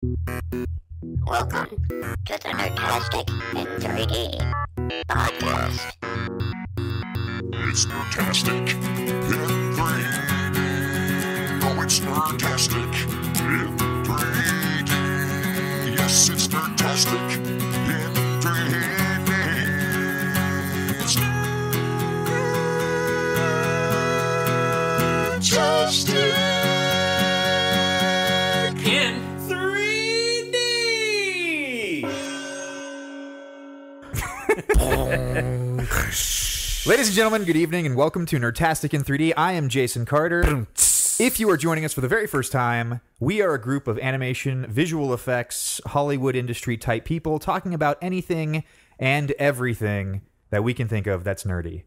Welcome to the Nerdtastic in 3D podcast. It's Nerdtastic in 3D. Oh, it's Nerdtastic in 3D. Yes, it's Nerdtastic in 3D. It's Nerdtastic In 3D. Ladies and gentlemen, good evening and welcome to Nerdtastic in 3D. I am Jason Carter. If you are joining us for the very first time, we are a group of animation, visual effects, Hollywood industry type people talking about anything and everything that we can think of that's nerdy.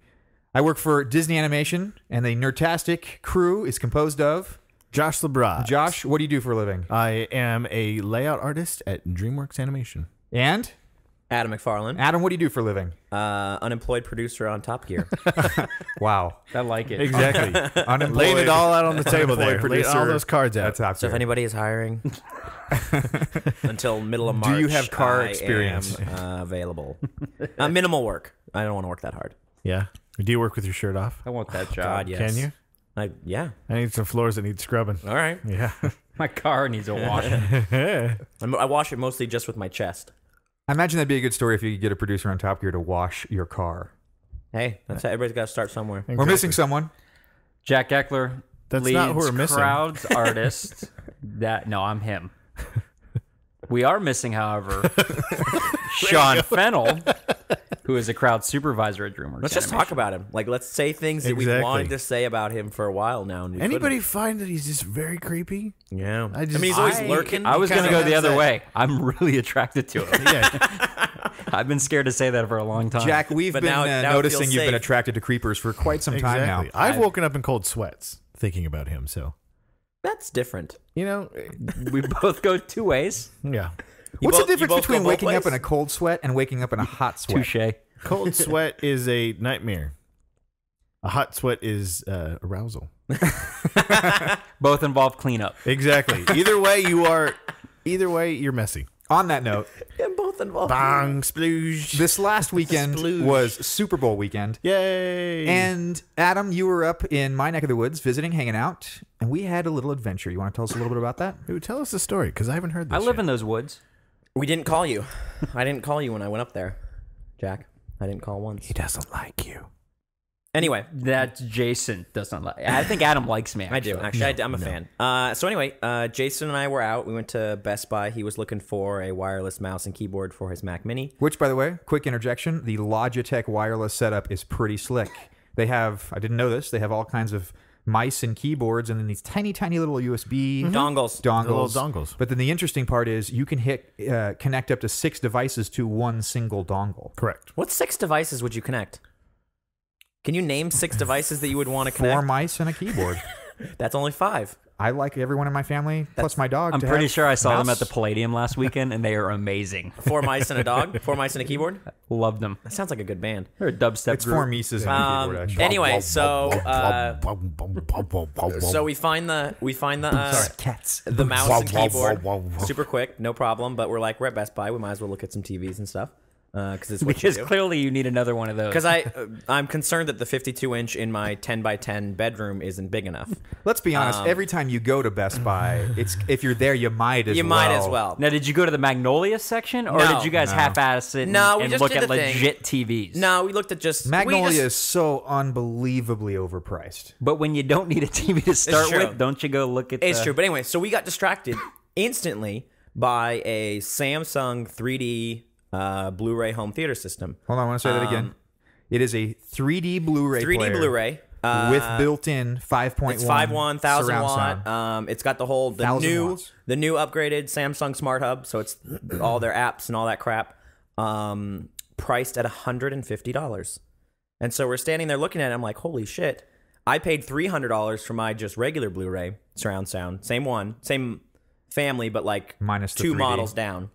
I work for Disney Animation, and the Nerdtastic crew is composed of... Josh LeBras. Josh, what do you do for a living? I am a layout artist at DreamWorks Animation. And? Adam McFarlane, Adam, what do you do for a living? unemployed producer on Top Gear. Wow. I like it. Exactly. Laying it all out on the table there. Laying all those cards out. That's top So if tier. anybody is hiring until middle of Do March, you have car I experience? am, available. Minimal work. I don't want to work that hard. Yeah. Do you work with your shirt off? I want that job. God, yes. Can you? Yeah. I need some floors that need scrubbing. All right. Yeah. My car needs a washing. I wash it mostly just with my chest. I imagine that'd be a good story if you could get a producer on Top Gear to wash your car. Hey, that's how everybody's got to start somewhere. We're missing someone. Jack Eckler That's leads not who we're missing. crowds artist. No, I'm him. We are missing, however, Sean Fennell, who is a crowd supervisor at DreamWorks. Let's just talk about him. Like, let's say things that we've Exactly. wanted to say about him for a while now. And we Anybody find that he's just very creepy? couldn't. Yeah. I mean, he's always lurking. I was going to kinda go the has other that- way. I'm really attracted to him. Yeah. I've been scared to say that for a long time. Jack, we've But been now it noticing feels you've been safe. attracted to creepers for quite some time now. Exactly. I've woken up in cold sweats thinking about him, so. That's different. You know, we both go two ways. yeah. What's both- the you difference both between go both waking up ways? in a cold sweat and waking up in a hot sweat? Touche. Cold sweat is a nightmare. A hot sweat is arousal. Both involve cleanup. Exactly. Either way, you're messy. On that note, Yeah, both involved. Bang, splooge. this last weekend Splooge. was Super Bowl weekend. Yay. And Adam, you were up in my neck of the woods visiting, hanging out, and we had a little adventure. You want to tell us a little bit about that? Ooh, tell us the story, because I haven't heard this I live yet. in those woods. We didn't call you. I didn't call you when I went up there, Jack. I didn't call once. He doesn't like you. Anyway, That Jason doesn't like. I think Adam likes me. I do. Actually, I'm a fan. So anyway, Jason and I were out. We went to Best Buy. He was looking for a wireless mouse and keyboard for his Mac Mini. Which, by the way, quick interjection, the Logitech wireless setup is pretty slick. They have, I didn't know this, they have all kinds of mice and keyboards and then these tiny, tiny little USB Dongles. dongles. The little dongles. But then the interesting part is you can connect up to 6 devices to one single dongle. Correct. What 6 devices would you connect? Can you name 6 devices that you would want to 4 connect? mice and a keyboard. That's only 5. I like everyone in my family, plus my dog. I'm to pretty have sure I saw them mouse. at the Palladium last weekend, and they are amazing. 4 mice and a dog. 4 mice and a keyboard. Loved them. That sounds like a good band. They're a dubstep It's group. 4 mices and a keyboard, actually. Anyway, so we find the Cats. the mouse and keyboard super quick, no problem. But we're like, we're at Best Buy, we might as well look at some TVs and stuff because it's what you Because do. clearly you need another one of those. Because I'm concerned that the 52-inch in my 10 by 10 bedroom isn't big enough. Let's be honest, every time you go to Best Buy, it's if you're there, you might as well. You might as well. Now, did you go to the Magnolia section, or No. did you guys half-ass it and, No, we and just look did at the thing. legit TVs? No, we looked at just Magnolia we just- is so unbelievably overpriced. But when you don't need a TV to start true. with, don't you go look at It's the... true, but anyway, so we got distracted instantly by a Samsung 3D Blu-ray home theater system. Hold on, I want to say that again. It is a 3D Blu-ray 3D player Blu-ray with built-in 5.1 It's 5.1 1,000 surround watt. sound. It's got the 1,000 new watts. upgraded Samsung Smart Hub, so it's all their apps and all that crap. Priced at $150, and so we're standing there looking at it. I'm like, holy shit! I paid $300 for my just regular Blu-ray surround sound, same one, same family, but like Minus the 2 3D. models down.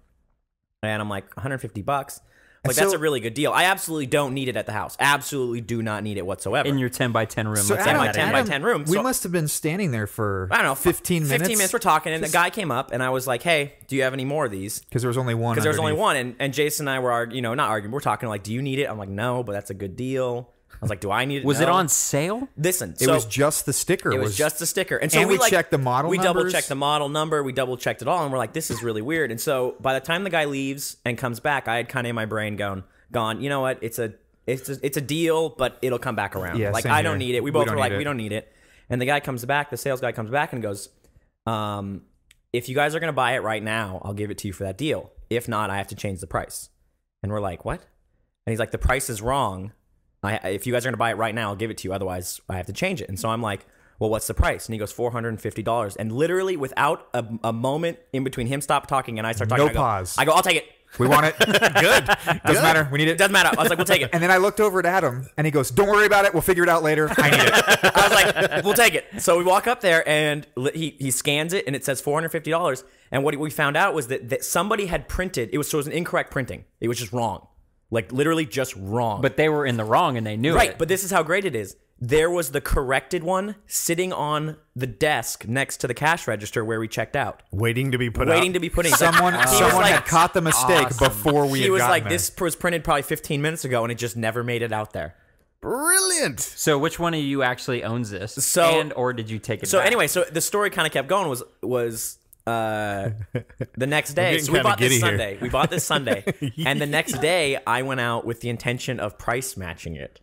And I'm like, $150. Like, that's a really good deal. I absolutely don't need it at the house. Absolutely do not need it whatsoever. In your 10x10 room. So let's Adam, say my that 10 by 10 room. We So- must have been standing there for, I don't know, 15 minutes. 15 minutes we're talking, and the guy came up, and I was like, hey, do you have any more of these? Because there was only one. Because there was only underneath. one, and Jason and I were, not arguing. We're talking like, do you need it? I'm like, no, but that's a good deal. I was like, do I need it? Was No. it on sale? Listen, It was just the sticker. It was just the sticker. And so and we like, checked the model We numbers. double checked the model number. We double checked it all. And we're like, this is really weird. And so by the time the guy leaves and comes back, I had kind of in my brain gone, you know what? It's a deal, but it'll come back around. Yeah, like, same I don't here. need it. We We both don't were like, need it. we don't need it. And the guy comes back, the sales guy comes back and goes, if you guys are going to buy it right now, I'll give it to you for that deal. If not, I have to change the price. And we're like, what? And he's like, the price is wrong. If you guys are going to buy it right now, I'll give it to you. Otherwise, I have to change it. And so I'm like, well, what's the price? And he goes, $450. And literally without a moment in between him stop talking and I start talking, No pause. I go, I'll take it. We want it. Good. Doesn't matter. We need it. Doesn't matter. I was like, we'll take it. And then I looked over at Adam, and he goes, "Don't worry about it. We'll figure it out later. I need it." I was like, we'll take it. So we walk up there and he scans it and it says $450. And what we found out was that somebody had printed, it was an incorrect printing. It was just wrong. Like literally just wrong. But they were in the wrong and they knew right, it. but this is how great it is. There was the corrected one sitting on the desk next to the cash register where we checked out. Waiting to be put out. Waiting to be put in. Someone like, had caught the mistake awesome. before we he had was gotten like, there. this was printed probably 15 minutes ago and it just never made it out there. Brilliant. So which one of you actually owns this? So- or did you take it So back? anyway, so the story kind of kept going was the next day. getting So we kinda bought this giddy here. Sunday. We bought this Sunday. And the next day I went out with the intention of price matching it.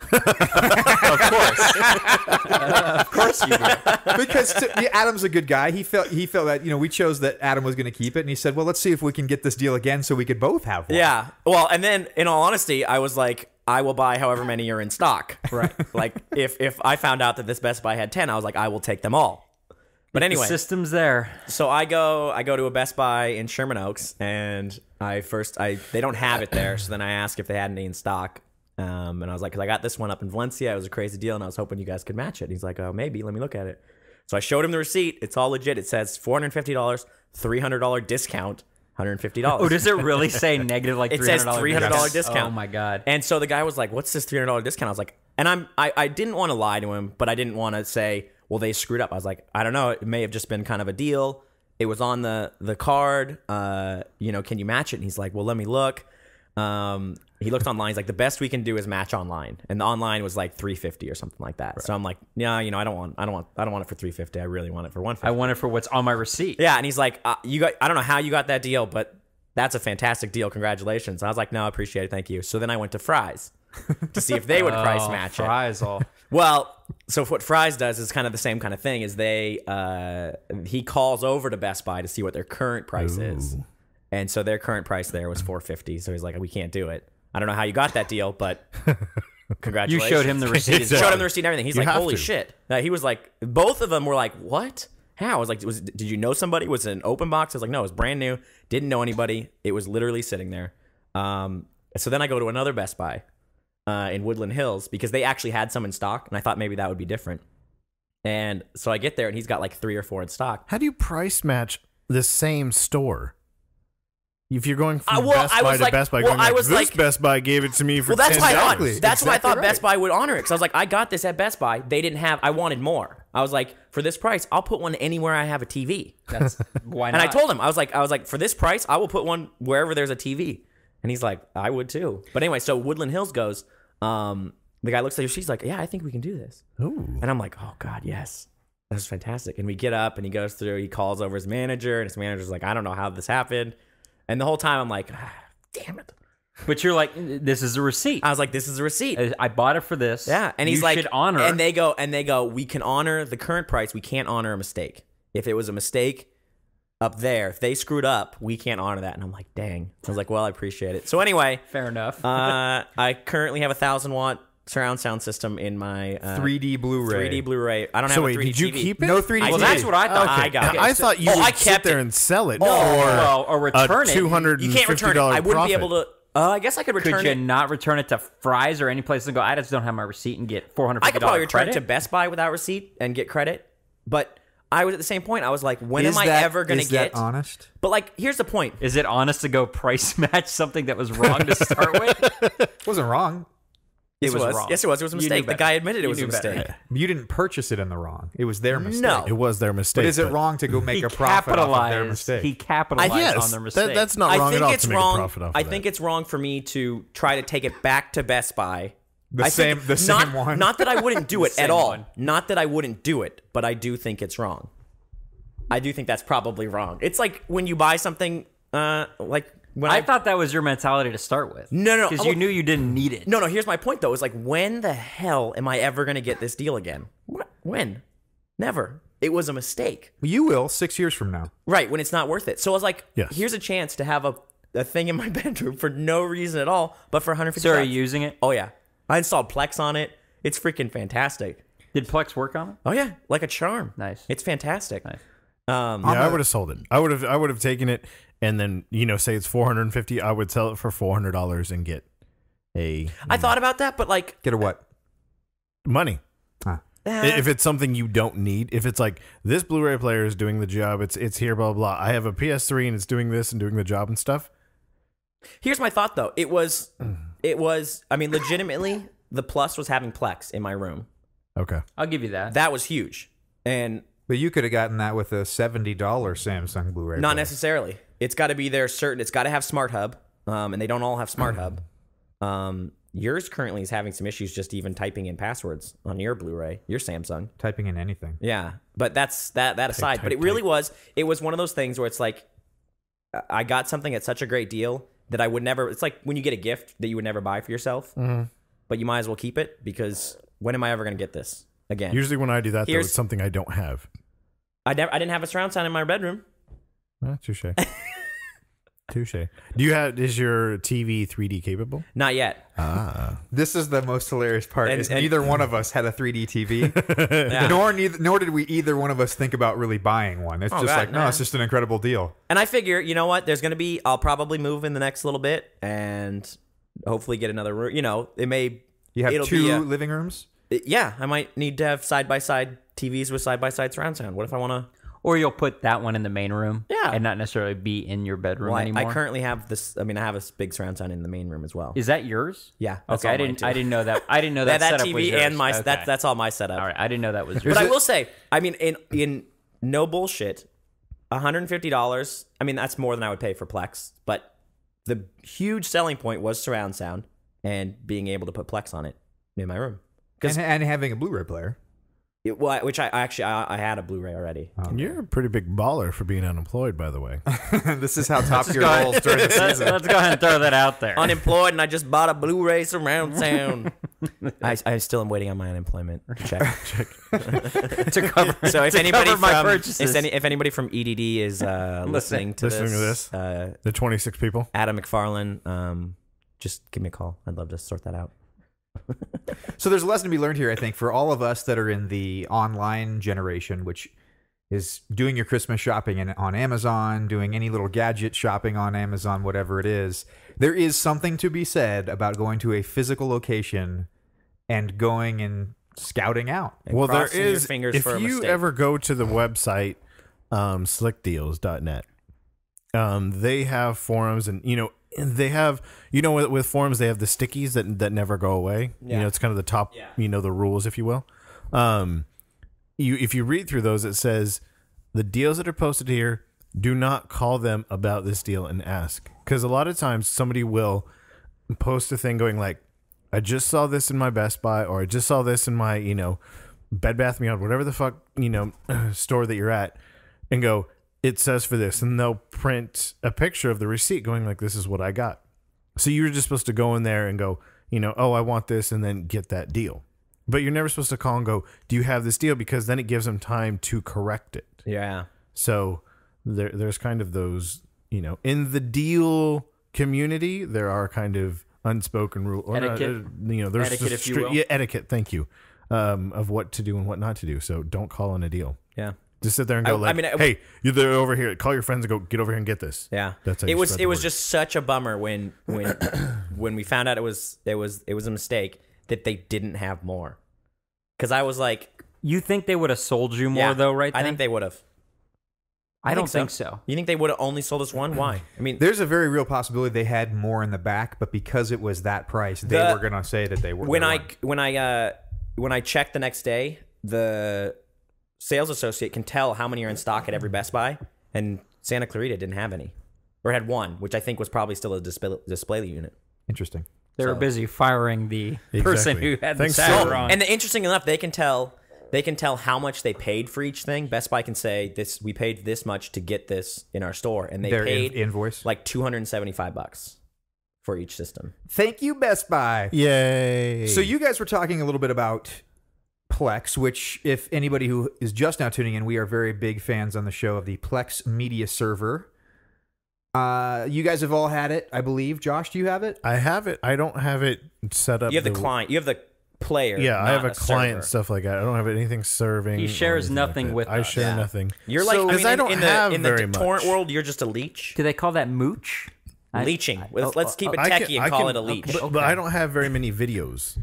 Of course you did. because Adam's a good guy. He felt that we chose that Adam was going to keep it, and he said, "Well, let's see if we can get this deal again, so we could both have one." Yeah. Well, and then in all honesty, I was like, I will buy however many are in stock. Right. Like if I found out that this Best Buy had 10, I was like, I will take them all. But The anyway, system's there. so I go to a Best Buy in Sherman Oaks, and they don't have it there. So then I asked if they had any in stock, and I was like, because I got this one up in Valencia, it was a crazy deal, and I was hoping you guys could match it. And he's like, oh, maybe. Let me look at it. So I showed him the receipt. It's all legit. It says $450, $300 discount, $150. Oh, does it really say negative like $300? It says $300 discount. Oh my god. And so the guy was like, "What's this $300 discount?" I was like, and I didn't want to lie to him, but I didn't want to say, "Well, they screwed up." I was like, "I don't know. It may have just been kind of a deal. It was on the card. Can you match it?" And he's like, "Well, let me look." He looked online. He's like, "The best we can do is match online," and the online was like $350 or something like that. Right. So I'm like, "Yeah, I don't want it for $350. I really want it for $150." I want it for what's on my receipt. Yeah, and he's like, I don't know how you got that deal, but that's a fantastic deal. Congratulations. And I was like, no, I appreciate it. Thank you. So then I went to Fry's to see if they would price match it. Fries all. Well, so what Fry's does is kind of the same kind of thing. Is he calls over to Best Buy to see what their current price is, and so their current price there was $450. So he's like, we can't do it. I don't know how you got that deal, but You congratulations. showed him the receipt. as well. Showed him the receipt and everything. He's You like, have holy to. shit. He was like, both of them were like, what? How? I was like, did you know somebody? Was it an open box? I was like, no, it was brand new. Didn't know anybody. It was literally sitting there. So then I go to another Best Buy in Woodland Hills because they actually had some in stock, and I thought maybe that would be different. And so I get there, and he's got like 3 or 4 in stock. How do you price match the same store? If you're going from Well, Best I Buy was to like- Best Buy, well, going I like, was this like- Best Buy gave it to me for Well, that's $10. why I thought. Exactly. That's why I thought Exactly Best Buy would honor it because I was like, I got this at Best Buy. They didn't have. I wanted more. I was like, for this price, I'll put one anywhere I have a TV. That's why And not? I told him, I was like, for this price, I will put one wherever there's a TV. And he's like, I would too. But anyway, so Woodland Hills goes. The guy looks at her. She's like, yeah, I think we can do this. Ooh. And I'm like, oh God, yes, that's fantastic. And we get up, and he goes through. He calls over his manager, and his manager's like, I don't know how this happened. And the whole time, I'm like, damn it. But you're like, this is a receipt. I was like, this is a receipt. I bought it for this. Yeah, and he's you like, should honor. And they go, we can honor the current price. We can't honor a mistake. If it was a mistake up there, if they screwed up, we can't honor that. And I'm like, dang. I was like, well, I appreciate it. So anyway, Fair enough. I currently have a 1,000-watt surround sound system in my 3D Blu-ray. 3D Bluray. I don't So have a wait, 3D did you TV. keep it? No 3D. I well, did. that's what I thought. I got it. I thought you Oh, would I sit kept there it. and sell it or return a it. $250 You can't return it. I wouldn't be able profit. to. I guess I could return Could you it. not return it to Fry's or any place and go, I just don't have my receipt and get $450 I could probably return credit? it to Best Buy without receipt and get credit. But I was at the same point. I was like, when Is am I that- ever going to is that get? honest? But like, here's the point. Is it honest to go price match something that was wrong to start with? It wasn't wrong. It was wrong. Yes, it was. It was a You knew mistake. The better. guy admitted it You was a knew better. mistake. You didn't purchase it in the wrong. It was their mistake. No. It was their mistake. But is it wrong to go make He a profit off of their capitalized. mistake? He capitalized Yes, on their mistake. that's not I wrong think at all it's to make wrong. a profit off of I that. think it's wrong for me to try to take it back to Best Buy. The I same think- one. Not that I wouldn't do it Same at all. one. Not that I wouldn't do it, but I do think it's wrong. I do think that's probably wrong. It's like when you buy something, like when I thought that was your mentality to start with. No. Because you knew you didn't need it. No. Here's my point though. It's like, when the hell am I ever going to get this deal again? When? Never. It was a mistake. You will 6 years from now. Right, when it's not worth it. So I was like, Yes. here's a chance to have a thing in my bedroom for no reason at all, but for 150 So are bucks. you using it? Oh yeah. I installed Plex on it. It's freaking fantastic. Did Plex work on it? Oh yeah, like a charm. Nice. It's fantastic. Nice. Yeah, I would have sold it. I would have taken it and then say it's $450. I would sell it for $400 and get a I thought about that, but like, Get a what? money. eh, If it's something you don't need, if it's like this Blu-ray player is doing the job, it's here, blah blah. I have a PS3 and it's doing this and doing the job and stuff. here's my thought though. It was. I mean, legitimately, the plus was having Plex in my room. Okay. I'll give you that. That was huge, and But you could have gotten that with a $70 Samsung Blu-ray. not player. necessarily. It's got to be there. It's got to have Smart Hub, and they don't all have Smart Hub. Yours currently is having some issues just even typing in passwords on your Blu-ray, your Samsung. Typing in anything. Yeah, but that's that aside. But it really was. It was one of those things where it's like, I got something at such a great deal that I would never. It's like when you get a gift that you would never buy for yourself, but you might as well keep it because when am I ever going to get this again? Usually when I do that, though, Here's- it's something I don't have. I didn't have a surround sound in my bedroom. Touche. Touche. Is your TV 3D capable? Not yet. This is the most hilarious part. And- is and- neither one of us had a 3D TV, Yeah. nor did we either one of us think about really buying one. It's Oh, just God, like, no, nah. it's just an incredible deal. And I figure, you know what? There's going to be. I'll probably move in the next little bit and hopefully get another room. It may. You have it'll two be living rooms. Yeah, I might need to have side by side TVs with side by side surround sound. What if I want to? Or you'll put that one in the main room. Yeah. And not necessarily be in your bedroom Well, anymore. I currently have this. I mean, I have a big surround sound in the main room as well. Is that yours? Yeah. That's Okay. all I mine, didn't. too. I didn't know that. I didn't know that, that setup was TV yours. and my Okay. that's all my setup. All right. I didn't know that was yours. But I will say, I mean, in no bullshit, $150. I mean, that's more than I would pay for Plex. But the huge selling point was surround sound and being able to put Plex on it in my room. And having a Blu-ray player. Which I had a Blu-ray already. You're a pretty big baller for being unemployed, by the way. This is how Top Gear rolls during the let's, season. let's go ahead and throw that out there. Unemployed, and I just bought a Blu-ray surround sound. I still am waiting on my unemployment check. to cover. So if to anybody cover my from purchases. if anybody from EDD is listening to this, The 26 people. Adam McFarlane, just give me a call. I'd love to sort that out. So there's a lesson to be learned here, I think, for all of us that are in the online generation, which is doing your Christmas shopping on Amazon, doing any little gadget shopping on Amazon, whatever it is. There is something to be said about going to a physical location and going and scouting out. Well, there crossing your is. fingers If for a you mistake. ever go to the website, slickdeals.net, they have forums, and they have with forums they have the stickies that never go away. Yeah. It's kind of the top. The rules, if you will. If you read through those, it says the deals that are posted here, do not call them about this deal and ask, because a lot of times somebody will post a thing going like, I just saw this in my Best Buy, or I just saw this in my Bed Bath & Beyond, whatever the fuck store that you're at, and go, it says for this, and they'll print a picture of the receipt going like, this is what I got. So you're just supposed to go in there and go, oh, I want this, and then get that deal. But you're never supposed to call and go, do you have this deal? Because then it gives them time to correct it. Yeah. So there's kind of those, in the deal community, there are kind of unspoken rules. Etiquette. There's Etiquette, just if you will. Yeah, etiquette. Thank you. Of what to do and what not to do. So don't call on a deal. Yeah. Just sit there and go hey, you're over here. Call your friends and go, get over here and get this. Yeah. That's how it you was spread it the was word. just such a bummer when we found out it was a mistake that they didn't have more. Cuz I was like, You think they would have sold you more though, right? I then? think they would have. I don't think so. You think they would have only sold us one? Why? I mean, There's a very real possibility they had more in the back, but because it was that price, they were going to say that they were. when I checked the next day, the sales associate can tell how many are in stock at every Best Buy, and Santa Clarita didn't have any, or had one, which I think was probably still a display unit. Interesting. They were busy firing the person who had Thanks, the tag Santa. on. And interesting enough, they can tell how much they paid for each thing. Best Buy can say this: we paid this much to get this in our store, and they Their paid invoice, like $275 for each system. Thank you, Best Buy. Yay. So you guys were talking a little bit about Plex, which, if anybody who is just now tuning in, we are very big fans on the show of the Plex media server. You guys have all had it, I believe. Josh, do you have it? I have it. I don't have it set up. You have the client. You have the player. Yeah, I have a client server. stuff like that. I don't have anything serving. He or shares anything nothing like with that. I us. share Yeah. nothing. You're like, Because I don't have in very the torrent much. world, you're just a leech. Do they call that mooch? Leeching. Let's keep it I techie can- and call it a leech. But I don't have very many videos.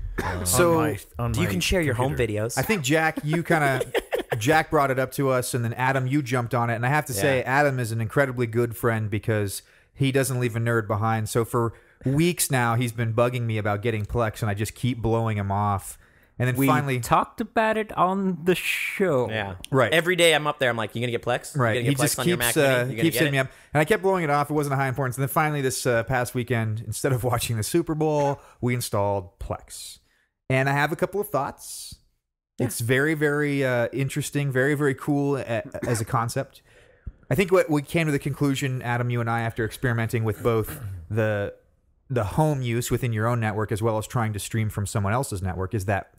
So, on You my can share your home computer. videos. I think Jack, you kind of Jack brought it up to us, and then Adam, you jumped on it. And I have to say, Adam is an incredibly good friend because he doesn't leave a nerd behind. So for weeks now, he's been bugging me about getting Plex, and I just keep blowing him off. And then We finally, talked about it on the show. Yeah. Right. Every day I'm up there, I'm like, you going to get Plex? right, You he gonna get just Plex on your keeps Mac Mini? You gonna keeps get hitting me it? up, and I kept blowing it off. It wasn't a high importance. And then finally, this past weekend, instead of watching the Super Bowl, we installed Plex, and I have a couple of thoughts. It's very, very interesting, very, very cool as a concept. I think what we came to the conclusion, Adam, you and I, after experimenting with both the home use within your own network as well as trying to stream from someone else's network, is that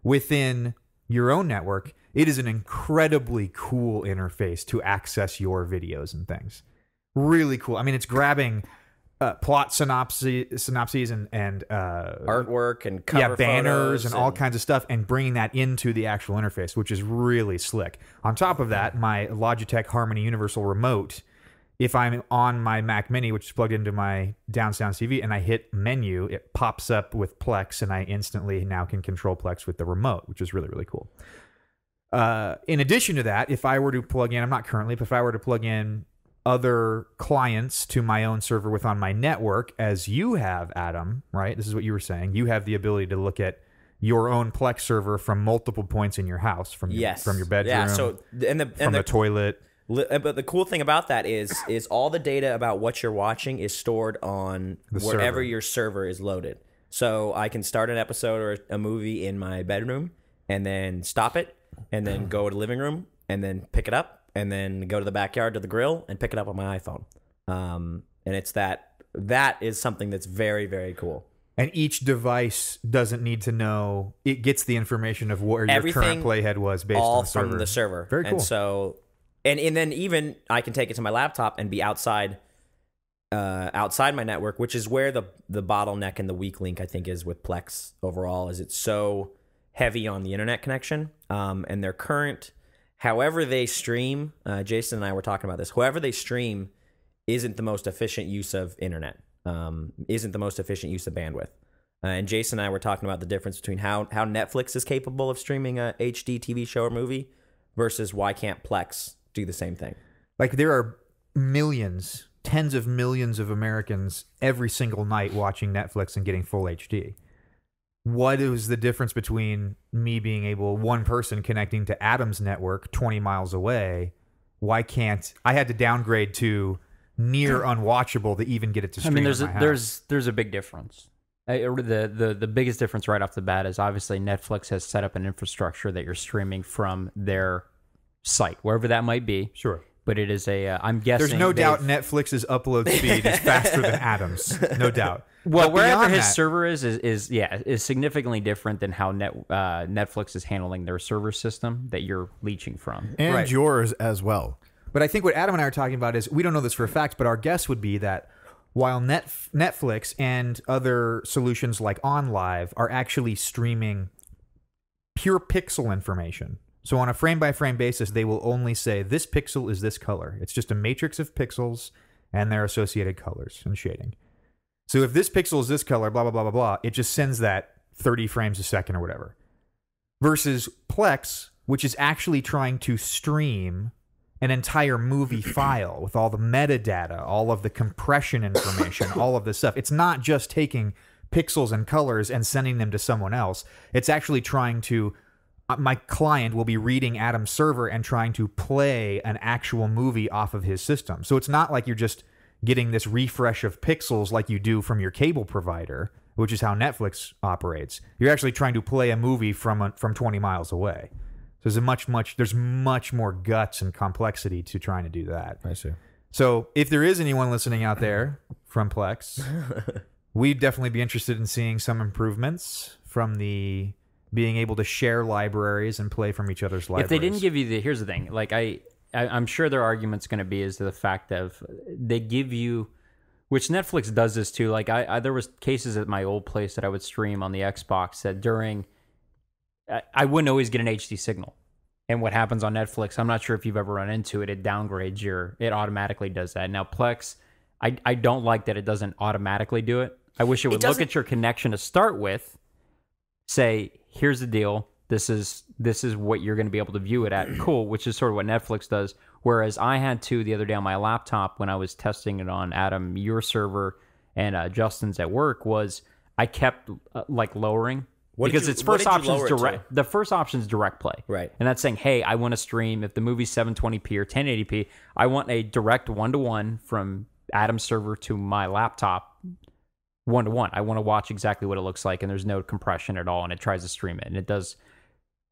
within your own network, it is an incredibly cool interface to access your videos and things. Really cool. I mean, it's grabbing plot synopses and Artwork and cover banners photos and all kinds of stuff, and bringing that into the actual interface, which is really slick. On top of that, my Logitech Harmony Universal Remote, if I'm on my Mac Mini, which is plugged into my downsound TV, and I hit menu, it pops up with Plex, and I instantly now can control Plex with the remote, which is really, really cool. In addition to that, if I were to plug in, I'm not currently, but if I were to plug in other clients to my own server on my network, as you have, Adam, right? This is what you were saying. You have the ability to look at your own Plex server from multiple points in your house, from your bedroom, Yeah. So from the toilet. But the cool thing about that is all the data about what you're watching is stored on The wherever server. your server is loaded. So I can start an episode or a movie in my bedroom and then stop it and then go to the living room and then pick it up and then go to the backyard to the grill and pick it up on my iPhone. And it's that is something that's very, very cool. And each device doesn't need to know. It gets the information of where your current playhead was based all on the server. from the server. Very cool. And so, and then even I can take it to my laptop and be outside my network, which is where the bottleneck and the weak link I think is with Plex overall. Is it's so heavy on the internet connection, and their current, however they stream. Jason and I were talking about this. However they stream isn't the most efficient use of internet. Isn't the most efficient use of bandwidth. And Jason and I were talking about the difference between how Netflix is capable of streaming a HD TV show or movie versus why can't Plex do the same thing. Like, there are millions, tens of millions of Americans every single night watching Netflix and getting full HD. What is the difference between me being able, one person connecting to Adam's network 20 miles away? Why can't I had to downgrade to near unwatchable to even get it to stream? I mean, in my house. there's a big difference. The biggest difference right off the bat is obviously Netflix has set up an infrastructure that you're streaming from their site, wherever that might be. Sure. But it is I'm guessing There's no doubt Netflix's upload speed is faster than Adam's. No doubt. Well, But wherever beyond his that- server is significantly different than how Netflix is handling their server system that you're leeching from. And Right. yours as well. But I think what Adam and I are talking about is, we don't know this for a fact, but our guess would be that while Netflix and other solutions like OnLive are actually streaming pure pixel information. So on a frame-by-frame basis, they will only say, this pixel is this color. It's just a matrix of pixels and their associated colors and shading. So if this pixel is this color, blah, blah, blah, blah, blah, it just sends that 30 frames a second or whatever. Versus Plex, which is actually trying to stream an entire movie file with all the metadata, all of the compression information, all of this stuff. It's not just taking pixels and colors and sending them to someone else. It's actually trying to... my client will be reading Adam's server and trying to play an actual movie off of his system. So it's not like you're just getting this refresh of pixels like you do from your cable provider, which is how Netflix operates. You're actually trying to play a movie from 20 miles away. So there's much more guts and complexity to trying to do that. I see. So if there is anyone listening out there from Plex, we'd definitely be interested in seeing some improvements from the being able to share libraries and play from each other's libraries. If they didn't give you here's the thing, like I'm sure their argument's going to be is to the fact of they give you, which Netflix does this too. Like there was cases at my old place that I would stream on the Xbox that during, I wouldn't always get an HD signal. And what happens on Netflix, I'm not sure if you've ever run into it. It downgrades it automatically does that. Now Plex, I don't like that it doesn't automatically do it. I wish it would look at your connection to start with, say, here's the deal. This is what you're going to be able to view it at. Cool, which is sort of what Netflix does. Whereas I had to the other day on my laptop when I was testing it on Adam, your server, and Justin's at work, was I kept lowering. Because its first option is direct. The first option is direct play. Right. And that's saying, hey, I want to stream, if the movie's 720p or 1080p, I want a direct one-to-one from Adam's server to my laptop, one-to-one. I want to watch exactly what it looks like, and there's no compression at all, and it tries to stream it. And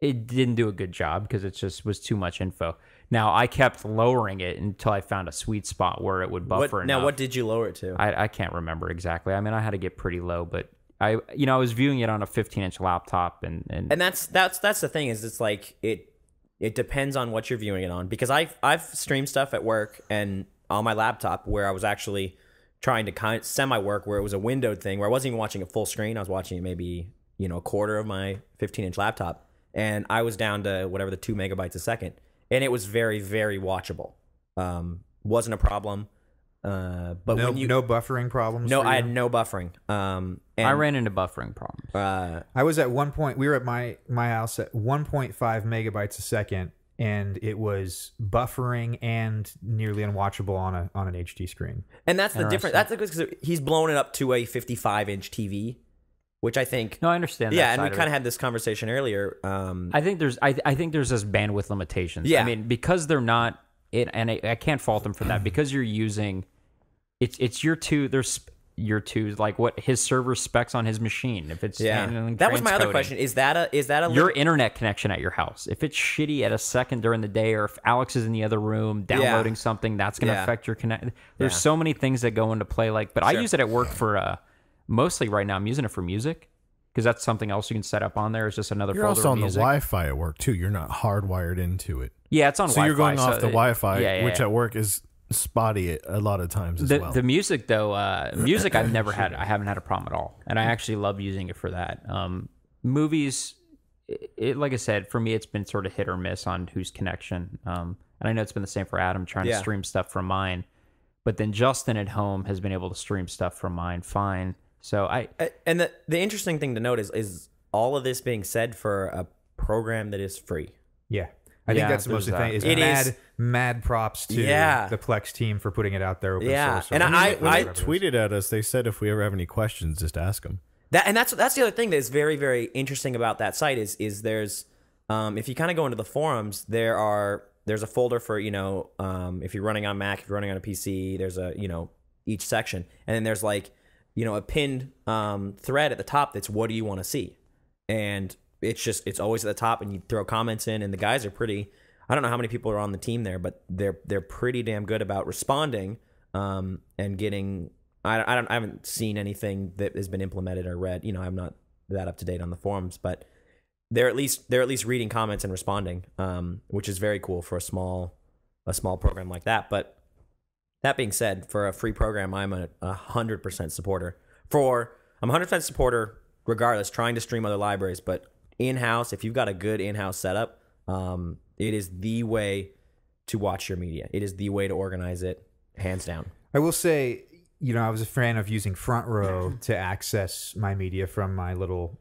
it didn't do a good job because it just was too much info. Now, I kept lowering it until I found a sweet spot where it would buffer enough. Now, what did you lower it to? I can't remember exactly. I mean, I had to get pretty low, but I was viewing it on a 15-inch laptop, and that's the thing, is it's like it depends on what you're viewing it on, because I've streamed stuff at work and on my laptop where I was actually trying to kind of semi-work, where it was a windowed thing where I wasn't even watching it full screen. I was watching it maybe a quarter of my 15-inch laptop, and I was down to whatever the 2 megabytes a second, and it was very, very watchable. Wasn't a problem. But no buffering problems. No, I had no buffering. And I ran into buffering problems. I was at one point. We were at my house at 1.5 megabytes a second, and it was buffering and nearly unwatchable on an HD screen. And that's the difference. That's because he's blown it up to a 55-inch TV, which I think. No, I understand. Yeah, and we kind of had this conversation earlier. I think there's just bandwidth limitations. Yeah. I mean, because they're not. And I can't fault them for that, because you're using. It's your two. There's your two, like what his server specs on his machine. If it's that was my other question. Is that a your internet connection at your house? If it's shitty at a second during the day, or if Alex is in the other room downloading something, that's going to affect your connect. There's so many things that go into play. But I use it at work for mostly right now. I'm using it for music, because that's something else you can set up on there. It's just another. You're folder also of on music. the Wi-Fi at work too. You're not hardwired into it. Yeah, it's on so Wi-Fi. You're going off the Wi-Fi, which yeah. at work is spotty a lot of times as well. The music though, music I haven't had a problem at all, and I actually love using it for that. Movies, like I said, for me it's been sort of hit or miss on whose connection. And I know it's been the same for Adam trying to stream stuff from mine, but then Justin at home has been able to stream stuff from mine fine. So and the interesting thing to note is all of this being said for a program that is free. Yeah. I think that's the most thing. Mad props to the Plex team for putting it out there open source. And when I tweeted at us, they said if we ever have any questions, just ask them. That's the other thing that is very, very interesting about that site is there's if you kind of go into the forums, there's a folder for if you're running on Mac, if you're running on a PC, there's a each section, and then there's like a pinned thread at the top that's what do you want to see, and it's always at the top, and you throw comments in, and the guys are pretty. I don't know how many people are on the team there, but they're pretty damn good about responding and getting. I haven't seen anything that has been implemented or read. I'm not that up to date on the forums, but they're at least reading comments and responding, which is very cool for a small program like that. But that being said, for a free program, I'm a 100% supporter. I'm 100% supporter regardless, trying to stream other libraries, but in-house, if you've got a good in-house setup, it is the way to watch your media. It is the way to organize it, hands down. I will say, I was a fan of using Front Row to access my media from my little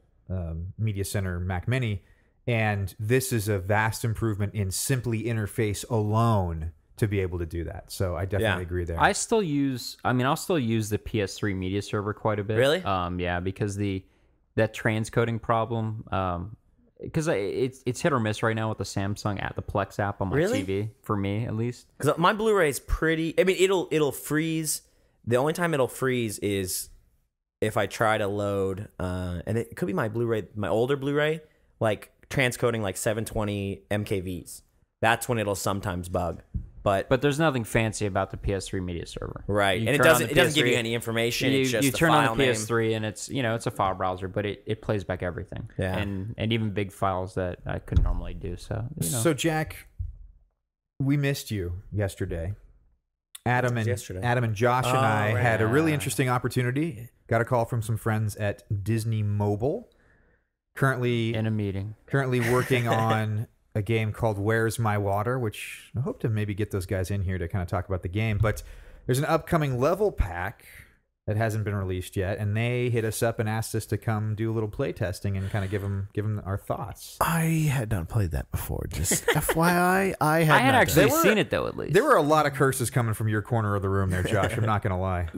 Media Center Mac Mini, And this is a vast improvement in simply interface alone to be able to do that. So I definitely agree there. I'll still use the PS3 media server quite a bit. Really? Yeah, because that transcoding problem, because it's hit or miss right now with the Samsung the Plex app on my TV, for me at least. Because my Blu-ray is pretty. I mean, it'll freeze. The only time it'll freeze is if I try to load, and it could be my Blu-ray, my older Blu-ray, like transcoding like 720 MKVs. That's when it'll sometimes bug. But there's nothing fancy about the PS3 media server, right? You And it turn on doesn't the give you PS3, any information. It's just you the turn file on the name. PS3 and it's a file browser, but it plays back everything. Yeah. and even big files that I couldn't normally do. So So Jack, we missed you yesterday. Adam and Josh and I had a really interesting opportunity. Got a call from some friends at Disney Mobile. Currently in a meeting. Currently working on a game called Where's My Water, which I hope to maybe get those guys in here to kind of talk about the game. But there's an upcoming level pack that hasn't been released yet, and they hit us up and asked us to come do a little play testing and kind of give them our thoughts. I had not played that before. Just FYI, I had I had not actually done seen it though. At least There were a lot of curses coming from your corner of the room there, Josh. I'm not going to lie.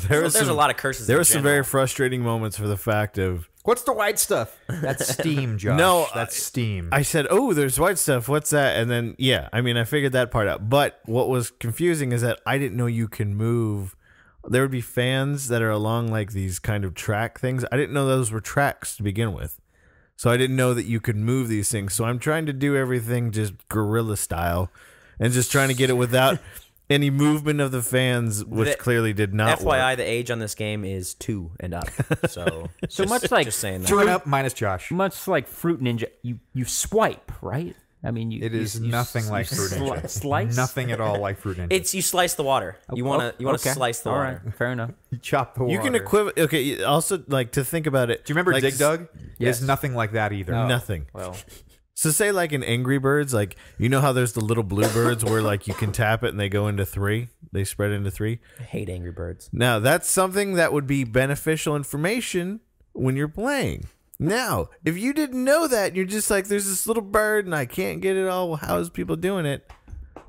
There's a lot of curses. There in were some general. very frustrating moments for the fact of What's the white stuff? That's Steam, Josh. No, that's Steam. I said, "Oh, there's white stuff. What's that?" And then I figured that part out. But what was confusing is that I didn't know you can move. There would be fans that are along like these kind of track things. I didn't know those were tracks to begin with. So I didn't know that you could move these things. So I'm trying to do everything just guerrilla style and just trying to get it without any movement of the fans, which clearly did not FYI, work. the age on this game is 2 and up. So much like just saying that. 2 and up minus Josh. much like Fruit Ninja, you swipe, right? I mean, It is nothing like Fruit Ninja. Slice? Nothing at all like Fruit Ninja. It's you slice the water. You want to okay. slice the All water. right, fair enough. You chop the water. You can equivalent. Okay, also like to think about it. Do you remember like, Dig Dug? Yes. It's nothing like that either. Nothing. Well, So say like in Angry Birds, like you know how there's the little blue birds where like you can tap it and they go into 3. They spread into 3. I hate Angry Birds. Now that's something that would be beneficial information when you're playing. Now, if you didn't know that, you're just like, there's this little bird and I can't get it all. How is people doing it?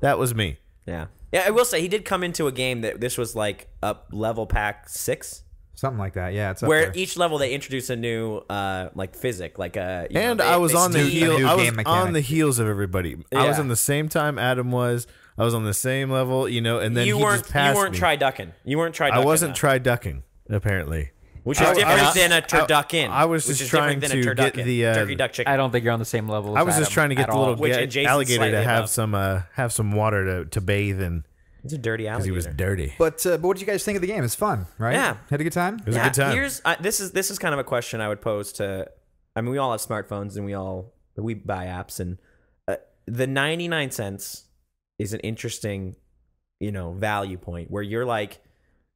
That was me. Yeah. I will say he did come into a game that this was like up level pack 6, Something like that. Yeah, it's up where there. each level they introduce a new like physic, like a. I was on the heel. new I was game mechanic. on the heels of everybody. I was Yeah. on the same time Adam was. I was on the same level, and then you he weren't just passed you weren't me. try ducking. You weren't try. I wasn't try ducking apparently. which is different than a turducken. I was which just is trying different than a to get turducken. the, turkey duck chicken. I don't think you're on the same level. As I was just Adam trying to get at the all. little Which Jason's alligator slightly to above. have some water to bathe in It's a dirty because he alligator. was dirty. But what did you guys think of the game? It's fun, right? Yeah. Had a good time? It was a good time. This is kind of a question I would pose to. I mean, we all have smartphones and we buy apps, and the 99 cents is an interesting, value point where you're like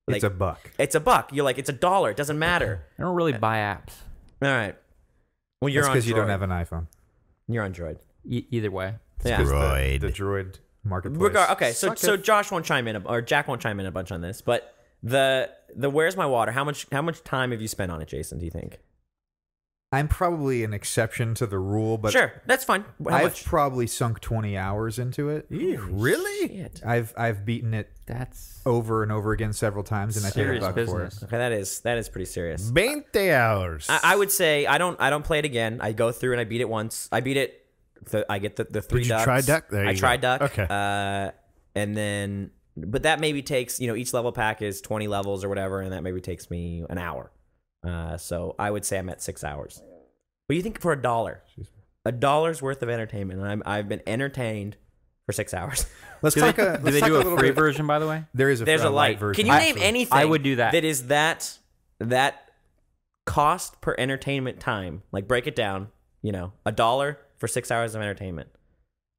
It's a buck. it's a buck. You're like, it's $1. It doesn't matter. I don't really buy apps. All right. Well, you're That's on because you don't Droid. have an iPhone. You're on Droid. Either way. Yeah. Droid. The Droid marketplace. Okay, so Josh won't chime in, or Jack won't chime in a bunch on this, but the Where's My Water? How much time have you spent on it, Jason? Do you think? I'm probably an exception to the rule, but Sure, that's fine. How I've much? probably sunk 20 hours into it. Really? Shit. I've beaten it That's over and over again several times, and I paid a serious buck for it. business. Okay, that is pretty serious. 20 hours. I would say I don't play it again. I go through and I beat it once. I beat it. I get the 3 you ducks. try duck? There I you tried go. duck. Okay. And then, but that maybe takes each level pack is 20 levels or whatever, and that maybe takes me an hour. So I would say I'm at 6 hours. What do you think for $1 worth of entertainment? And I've been entertained for 6 hours. Let's do talk. they, Let's do they talk do a a little free bit. version, by the way? There's a light version. Can you name anything? I would do that. That is that cost per entertainment time. Like break it down. $1 for 6 hours of entertainment.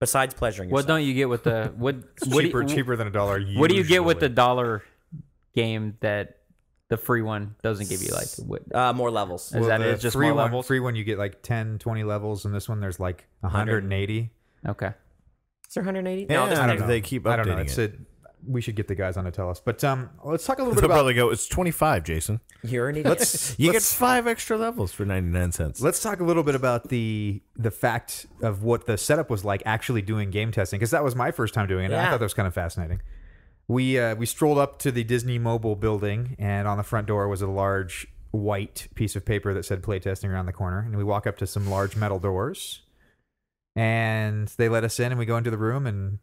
Besides pleasuring yourself. What don't you get with the what? cheaper than $1. What do you get with the usually. dollar game that the free one doesn't give you? Like what? more levels. Is that the it? Just free more one, levels? Free one, you get like 10, 20 levels, and this one there's like 180. Okay. Is there 180? Yeah, this I don't thing- know. They keep I don't know. updating It's it. we should get the guys on to tell us. But let's talk a little bit They'll about. probably go, it's 25, Jason. You're an idiot. You get 5 extra levels for 99 cents. Let's talk a little bit about the fact of what the setup was like actually doing game testing, because that was my first time doing it. And I Yeah. thought that was kind of fascinating. We strolled up to the Disney Mobile building, and on the front door was a large white piece of paper that said playtesting around the corner. And we walk up to some large metal doors, and they let us in, and we go into the room. And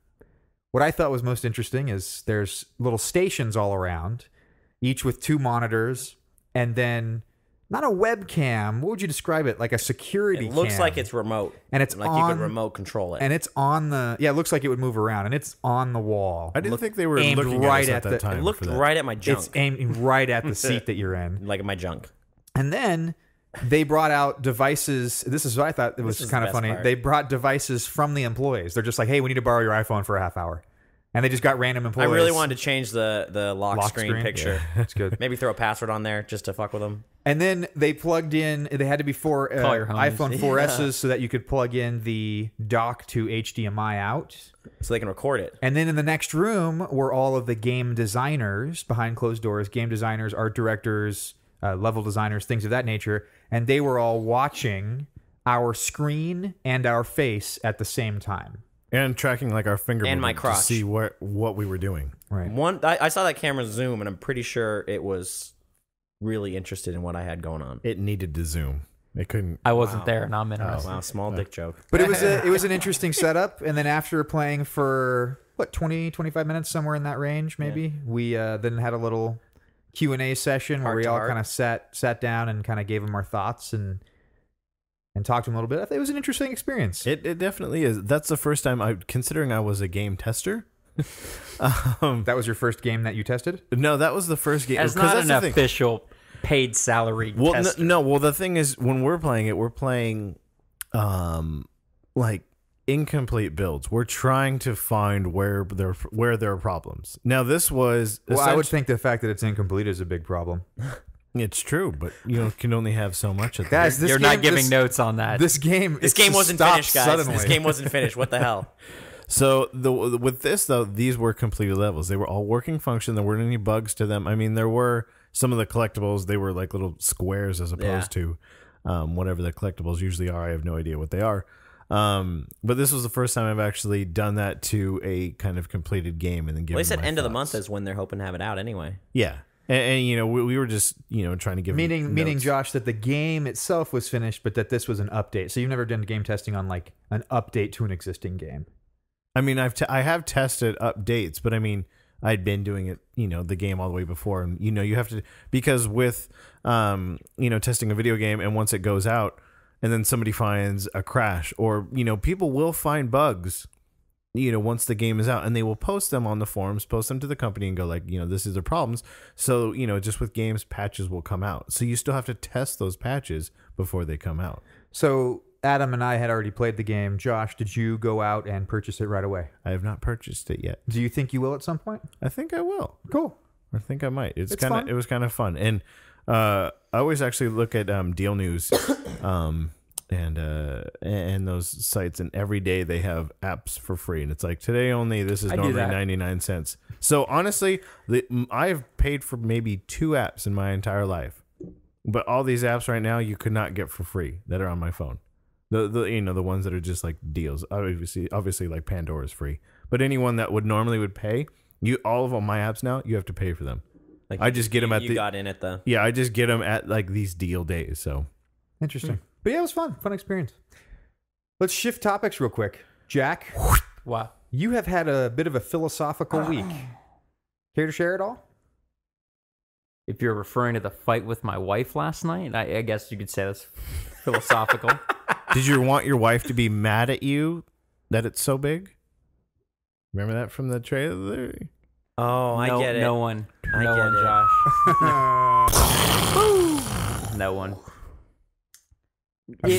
what I thought was most interesting is there's little stations all around, each with 2 monitors, and then not a webcam. What would you describe it? Like a security It looks cam. like it's remote. And it's like on, you can remote control it. and it's on the, it looks like it would move around, and it's on the wall. I didn't think they were aimed looking right at us at at that the- time. It looked for that. right at my junk. It's aimed right at the seat that you're in. like at my junk. And then they brought out devices. This is what I thought it was is kind the of best funny. part. They brought devices from the employees. They're just like, hey, we need to borrow your iPhone for a half hour. And they just got random I employees. really wanted to change the lock screen picture. Yeah, that's good. Maybe throw a password on there just to fuck with them. And then they plugged in, they had to be for Call your homies. iPhone 4Ss so that you could plug in the dock to HDMI out. So they can record it. And then in the next room were all of the game designers behind closed doors, game designers, art directors, level designers, things of that nature. And they were all watching our screen and our face at the same time. And tracking like our finger And my movement crotch. to see what we were doing. Right. I saw that camera zoom, and I'm pretty sure it was really interested in what I had going on. It needed to zoom. It couldn't. I wasn't there, and I'm interested. Wow, small dick joke. But it was an interesting setup. And then after playing for, 25 minutes, somewhere in that range, maybe, we then had a little Q&A session where Heart we to all heart. kind of sat down and kind of gave them our thoughts and talked to them a little bit. I think it was an interesting experience. It definitely is. That's the first time considering I was a game tester. That was your first game that you tested? No, that was the first game. As 'cause not that's an the thing. official paid salary Well, tester. no. Well, the thing is, when we're playing it, we're playing, like incomplete builds. We're trying to find where there are problems. Now, this was Well, I would think the fact that it's incomplete is a big problem. it's true, but you can only have so much of that. Guys, this You're game, not giving this, notes on that. This game, This it game just wasn't stopped finished, guys. suddenly. This game wasn't finished. What the hell? So with this though, these were completed levels. They were all working function. There weren't any bugs to them. I mean, there were some of the collectibles. They were like little squares as opposed to whatever the collectibles usually are. I have no idea what they are. But this was the first time I've actually done that to a kind of completed game and then given Well, they said my end of the thoughts. month is when they're hoping to have it out anyway. Yeah, and we were just trying to give Meaning, notes. Josh, that the game itself was finished, but that this was an update. So you've never done game testing on like an update to an existing game. I mean, I have tested updates, but I mean, I'd been doing it, the game all the way before, and you have to, because with testing a video game, and once it goes out, and then somebody finds a crash, or people will find bugs, once the game is out, and they will post them on the forums, post them to the company, and go like, this is the problems. So just with games, patches will come out, so you still have to test those patches before they come out. So Adam and I had already played the game. Josh, did you go out and purchase it right away? I have not purchased it yet. Do you think you will at some point? I think I will. Cool. I think I might. It fun. was kind of fun, and I always actually look at Deal News, and those sites, and every day they have apps for free, and it's like today only. This is I do normally that. 99 cents. So honestly, I've paid for maybe 2 apps in my entire life, but all these apps right now you could not get for free that are on my phone. The ones that are just like deals. Obviously like Pandora is free, but anyone that normally pay, all of my apps now you have to pay for them. Like I just get them at you got in at the. Yeah, I just get them at like these deal days. So Interesting. But yeah, it was fun. Fun experience. Let's shift topics real quick. Jack, Wow. you have had a bit of a philosophical week. Care to share it all? If you're referring to the fight with my wife last night, I guess you could say that's philosophical. did you want your wife to be mad at you that it's so big? Remember that from the trailer? Oh, I get it. No one. I No get one, it. Josh. No one. I'm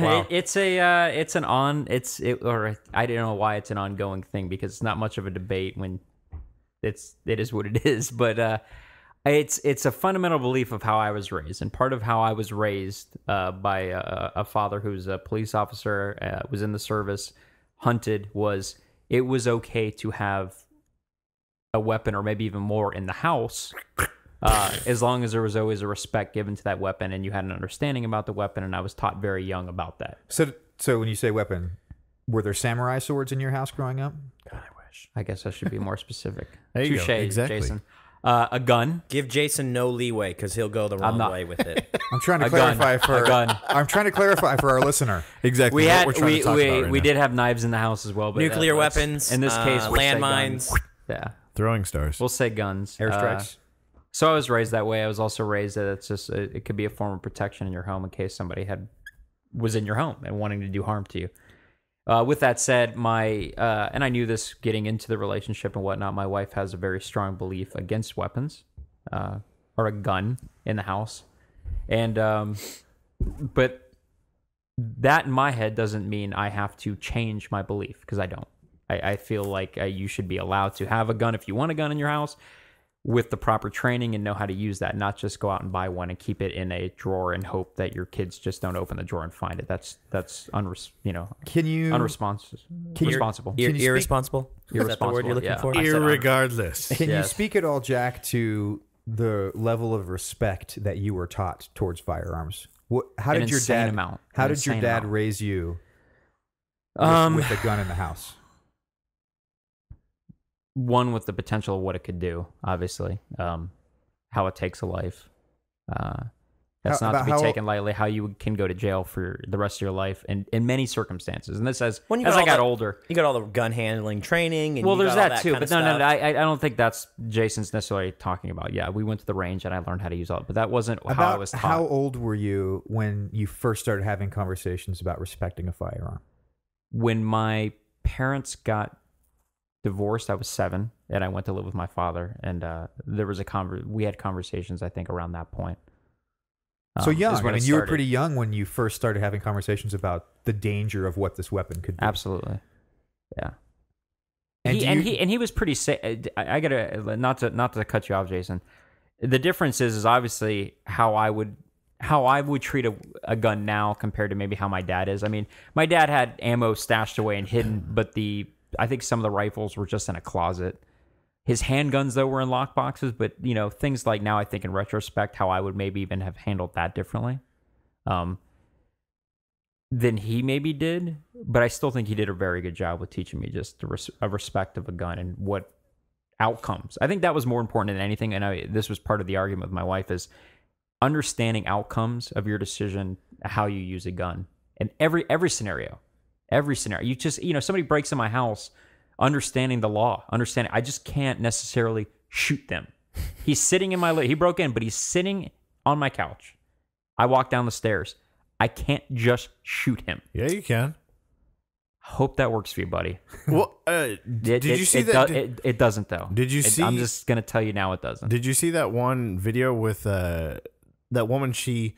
Wow. I don't know why it's an ongoing thing, because it's not much of a debate when it is what it is, but it's a fundamental belief of how I was raised, and part of how I was raised by a father who's a police officer, was in the service, hunted, was it was okay to have a weapon or maybe even more in the house, as long as there was always a respect given to that weapon and you had an understanding about the weapon. And I was taught very young about that. So when you say weapon, were there samurai swords in your house growing up? God, I wish. I guess I should be more specific. There you go. Touche, Exactly. Jason. A gun. Give Jason no leeway because he'll go the wrong not- way with it. I'm trying to A gun. clarify for A gun. I'm trying to clarify for our listener. Exactly. We what had we're trying to talk about right we now. did have knives in the house as well, but Nuclear let's- weapons, in this case, we'll say landmines. guns. Yeah, throwing stars. we'll say guns. Airstrikes. So I was raised that way. I was also raised that it's just it could be a form of protection in your home in case somebody was in your home and wanting to do harm to you. With that said, and I knew this getting into the relationship and whatnot, my wife has a very strong belief against weapons or a gun in the house. And but that in my head doesn't mean I have to change my belief, because I don't. I feel like you should be allowed to have a gun if you want a gun in your house, with the proper training and know how to use that, not just go out and buy one and keep it in a drawer and hope that your kids just don't open the drawer and find it. That's Can you unresponsible. Responsible. Can you speak- Irresponsible? Is that the word you're looking Yeah. for? Irregardless. Can you Yes. speak at all, Jack, to the level of respect that you were taught towards firearms? How An did your insane dad? amount. How An did your insane dad amount. raise you with a gun in the house? One, with the potential of what it could do, obviously, how it takes a life. That's not to be taken lightly. How you can go to jail for the rest of your life in many circumstances. And this as When you as got I all got the- older. You got all the gun handling training. And Well, you there's got all that too, kind but of no, stuff. I don't think that's Jason's necessarily talking about. Yeah, we went to the range and I learned how to use all it, but that wasn't how I was taught. How old were you when you first started having conversations about respecting a firearm? When my parents got divorced, I was 7, and I went to live with my father, and there was we had conversations, I think, around that point. So is young. when I it mean, you were started. pretty young when you first started having conversations about the danger of what this weapon could be. Absolutely, yeah. And He was pretty safe. I gotta not to cut you off, Jason. The difference is obviously how I would treat a gun now compared to maybe how my dad is. I mean, my dad had ammo stashed away and hidden, but I think some of the rifles were just in a closet. His handguns, though, were in lockboxes, but, things like now, I think in retrospect, how I would maybe even have handled that differently than he maybe did. But I still think he did a very good job with teaching me just a respect of a gun and what outcomes. I think that was more important than anything. And this was part of the argument with my wife, is understanding outcomes of your decision, how you use a gun. And every scenario, you just, somebody breaks in my house, understanding the law, I just can't necessarily shoot them. He's sitting in he broke in, but he's sitting on my couch. I walk down the stairs. I can't just shoot him. Yeah, you can. Hope that works for you, buddy. Well, did you see that? It doesn't, though. Did you see? I'm just going to tell you now it doesn't. Did you see that one video with that woman? She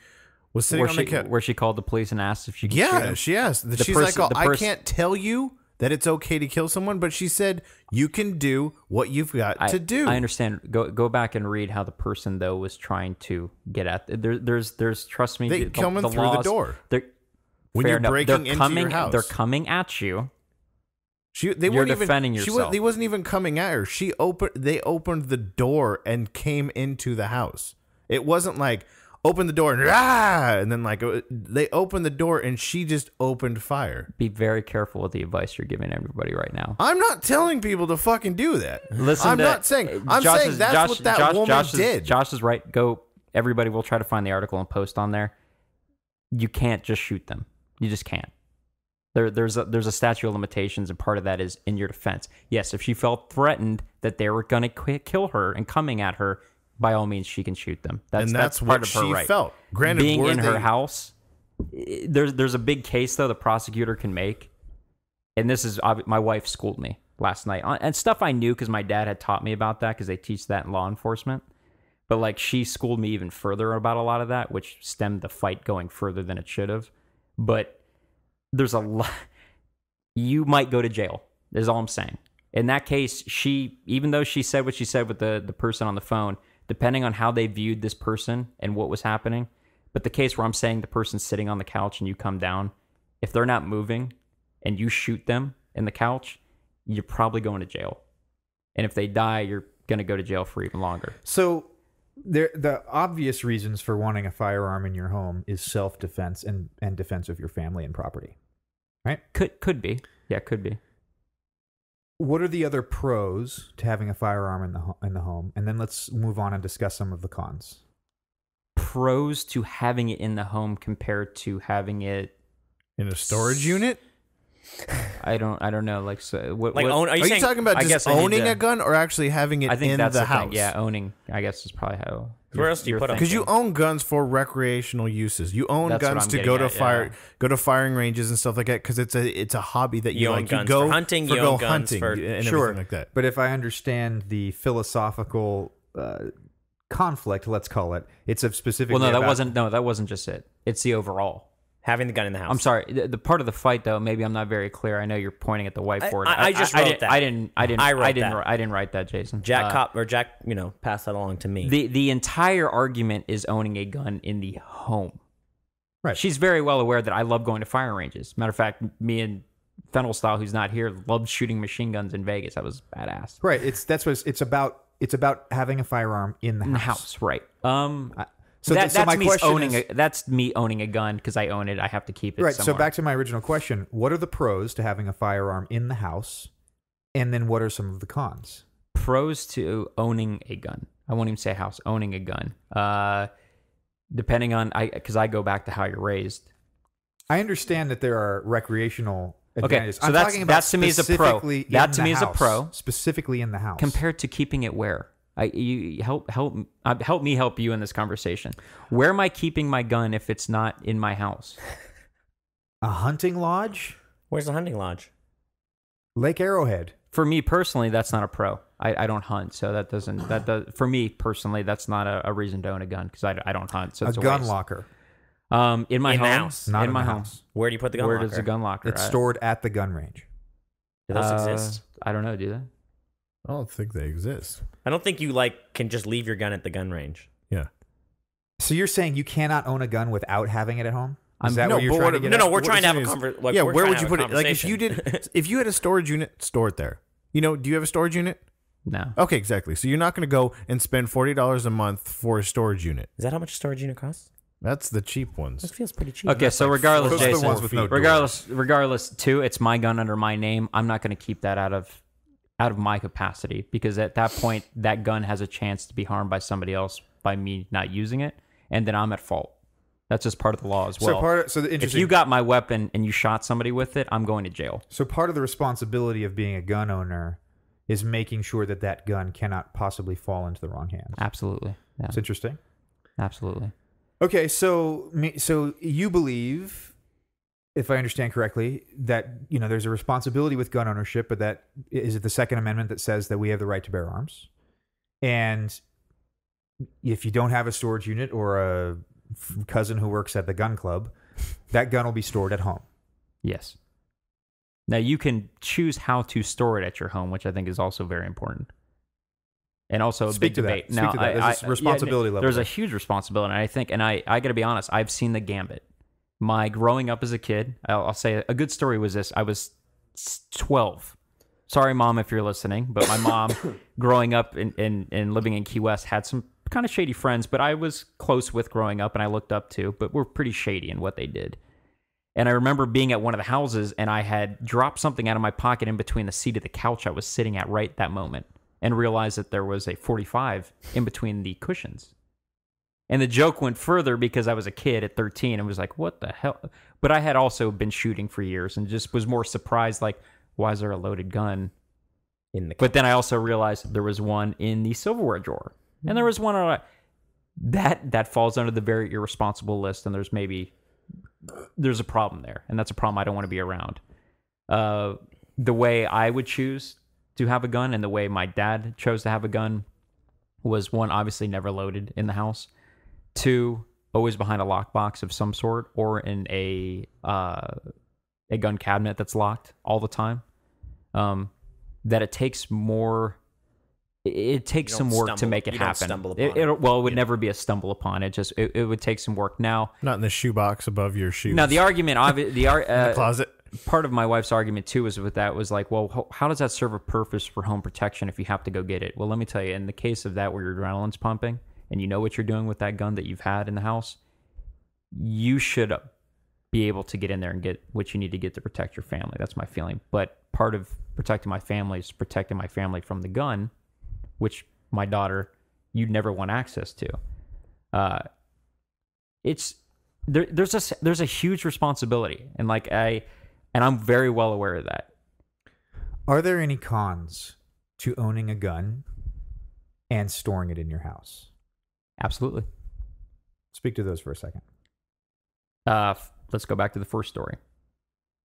was sitting on the couch. Where she called the police and asked if she could shoot Yeah, him? she asked. She's person- like, the I person- can't tell you that it's okay to kill someone, but she said you can do what you've got to do. I understand. Go back and read how the person, though, was trying to get at. There's trust me. They come in through the laws, door. When fair you're enough. breaking They're into coming, your house. They're coming at you. They You're weren't even defending yourself. They wasn't even coming at her. They opened the door and came into the house. It wasn't like open the door and then they opened the door and she just opened fire. Be very careful with the advice you're giving everybody right now. I'm not telling people to fucking do that. Listen, I'm not saying. I'm saying that's what that woman did. Josh is right. Go. Everybody will try to find the article and post on there. You can't just shoot them. You just can't. There's a statute of limitations, and part of that is in your defense. Yes, if she felt threatened that they were going to kill her and coming at her, by all means, she can shoot them. That's part what of her she right. felt. Granted, being in her house, there's a big case though the prosecutor can make, and this is my wife schooled me last night and stuff I knew because my dad had taught me about that because they teach that in law enforcement. But she schooled me even further about a lot of that, which stemmed the fight going further than it should have. But there's a lot. You might go to jail, is all I'm saying. In that case, even though she said what she said with the person on the phone, depending on how they viewed this person and what was happening, but the case where I'm saying the person's sitting on the couch and you come down, if they're not moving and you shoot them in the couch, you're probably going to jail. And if they die, you're going to go to jail for even longer. So the obvious reasons for wanting a firearm in your home is self-defense and defense of your family and property, right? Could be. Yeah, could be. What are the other pros to having a firearm in the home? And then let's move on and discuss some of the cons. Pros to having it in the home compared to having it In a storage unit? I don't know. Like, so what? Like, what are you Are saying? you talking about I just guess I need owning to- a gun or actually having it I think in that's the the house? thing. Yeah, owning. I guess is probably how. Where else do you you're put 'em? Because you thinking. own guns for recreational uses. You own That's what guns I'm to getting go to at, go to firing ranges and stuff like that. Because it's a hobby that You you own like. guns you go for hunting, for you go own guns hunting for- and Sure. everything like that. But if I understand the philosophical conflict, let's call it, it's a specific. Well, that wasn't just it. It's the overall. Having the gun in the house. I'm sorry. The part of the fight, though, maybe I'm not very clear. I know you're pointing at the whiteboard. I just wrote that. I didn't write that, Jason. Jack, passed that along to me. The entire argument is owning a gun in the home. Right. She's very well aware that I love going to firing ranges. Matter of fact, me and Fennel Style, who's not here, loved shooting machine guns in Vegas. That was badass. Right. That's what it's about. It's about having a firearm in the In the house. house, right? So that's my me question owning. is, That's me owning a gun because I own it. I have to keep it. right. Somewhere. So back to my original question: what are the pros to having a firearm in the house, and then what are some of the cons? Pros to owning a gun. I won't even say house. Owning a gun. Depending on because I go back to how you're raised. I understand that there are recreational Okay, advantages. so I'm that's- talking about that to me is a pro. specifically That in to the me is a house, pro. Specifically in the house. Compared to keeping it where? You help me help you in this conversation. Where am I keeping my gun if it's not in my house? A hunting lodge, Where's the hunting lodge? Lake Arrowhead. For me personally, that's not a pro. I don't hunt, so that doesn't for me personally, that's not a reason to own a gun because I don't hunt. So A it's gun waste. locker. In my In the home, house. Not in my the home. house. Where do you put the gun Where locker? does the gun locker? It's stored at the gun range. Do those exist? I don't know. Do they? I don't think they exist. I don't think you can just leave your gun at the gun range. Yeah. So you're saying you cannot own a gun without having it at home? Is that no, what you're but trying to what- get No, at? no, we're what trying to have a I'm saying is- conversation. Yeah, where would you put it? Like if you did, if you had a storage unit, store it there. You know, do you have a storage unit? No. Okay, exactly. So you're not going to go and spend $40 a month for a storage unit. Is that how much a storage unit costs? That's the cheap This ones. feels pretty cheap. Okay, so regardless, Those are the Jason, ones with no doors. regardless, too, it's my gun under my name. I'm not going to keep that out of my capacity because at that point, that gun has a chance to be harmed by somebody else by me not using it, and then I'm at fault. That's just part of the law as well. The If interesting, you got my weapon and you shot somebody with it, I'm going to jail. so part of the responsibility of being a gun owner is making sure that that gun cannot possibly fall into the wrong hands. Absolutely. Yeah, It's interesting. absolutely. Okay, so you believe, if I understand correctly, that there's a responsibility with gun ownership, but that is it the Second Amendment that says that we have the right to bear arms, and if you don't have a storage unit or a cousin who works at the gun club, that gun will be stored at home. Yes. Now you can choose how to store it at your home, which I think is also very important. And also a Speak big to that. debate. Speak Now, to that. There's a responsibility level There's a there. huge responsibility, and I think, and I got to be honest, I've seen the gambit. My growing up as a kid, I'll say a good story was this. I was 12. Sorry, Mom, if you're listening, but my mom, growing up and living in Key West, had some kind of shady friends, but I was close with growing up, and I looked up to, but were pretty shady in what they did. And I remember being at one of the houses, and I had dropped something out of my pocket in between the seat of the couch I was sitting at right that moment, and realized that there was a 45 in between the cushions. And the joke went further because I was a kid at 13 and was like, what the hell? But I had also been shooting for years and just was more surprised, like, why is there a loaded gun in the But then I also realized there was one in the silverware drawer. And there was one on that falls under the very irresponsible list, and there's a problem there, and that's a problem I don't want to be around. The way I would choose to have a gun and the way my dad chose to have a gun was, one, obviously never loaded in the house. Two, always behind a lockbox of some sort or in a gun cabinet that's locked all the time. That it takes more... It takes some work to make it happen. It would never be a stumble upon. It would take some work. Now, Not in the shoebox above your shoes. now the argument, in the closet. part of my wife's argument too was with that was like, well, how does that serve a purpose for home protection if you have to go get it? Well, let me tell you, in the case of that where your adrenaline's pumping and you know what you're doing with that gun that you've had in the house, you should be able to get in there and get what you need to get to protect your family. That's my feeling. But part of protecting my family is protecting my family from the gun, which my daughter, you'd never want access to. There's a huge responsibility, and I'm very well aware of that. Are there any cons to owning a gun and storing it in your house? Absolutely. Speak to those for a second. Let's go back to the first story.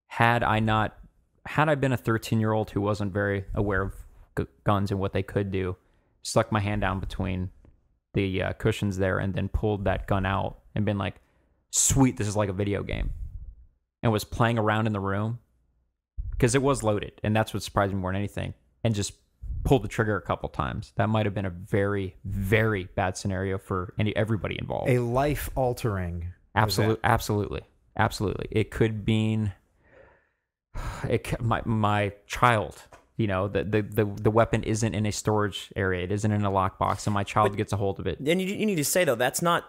Had I been a 13-year-old who wasn't very aware of guns and what they could do, stuck my hand down between the cushions there and then pulled that gun out and been like, sweet, this is like a video game, and was playing around in the room because it was loaded, and that's what surprised me more than anything, and just pulled the trigger a couple times, that might have been a very, very bad scenario for everybody involved. A life-altering event. Absolutely. It could mean my child. You know, the weapon isn't in a storage area. It isn't in a lockbox, and my child gets a hold of it. And you need to say, though, that's not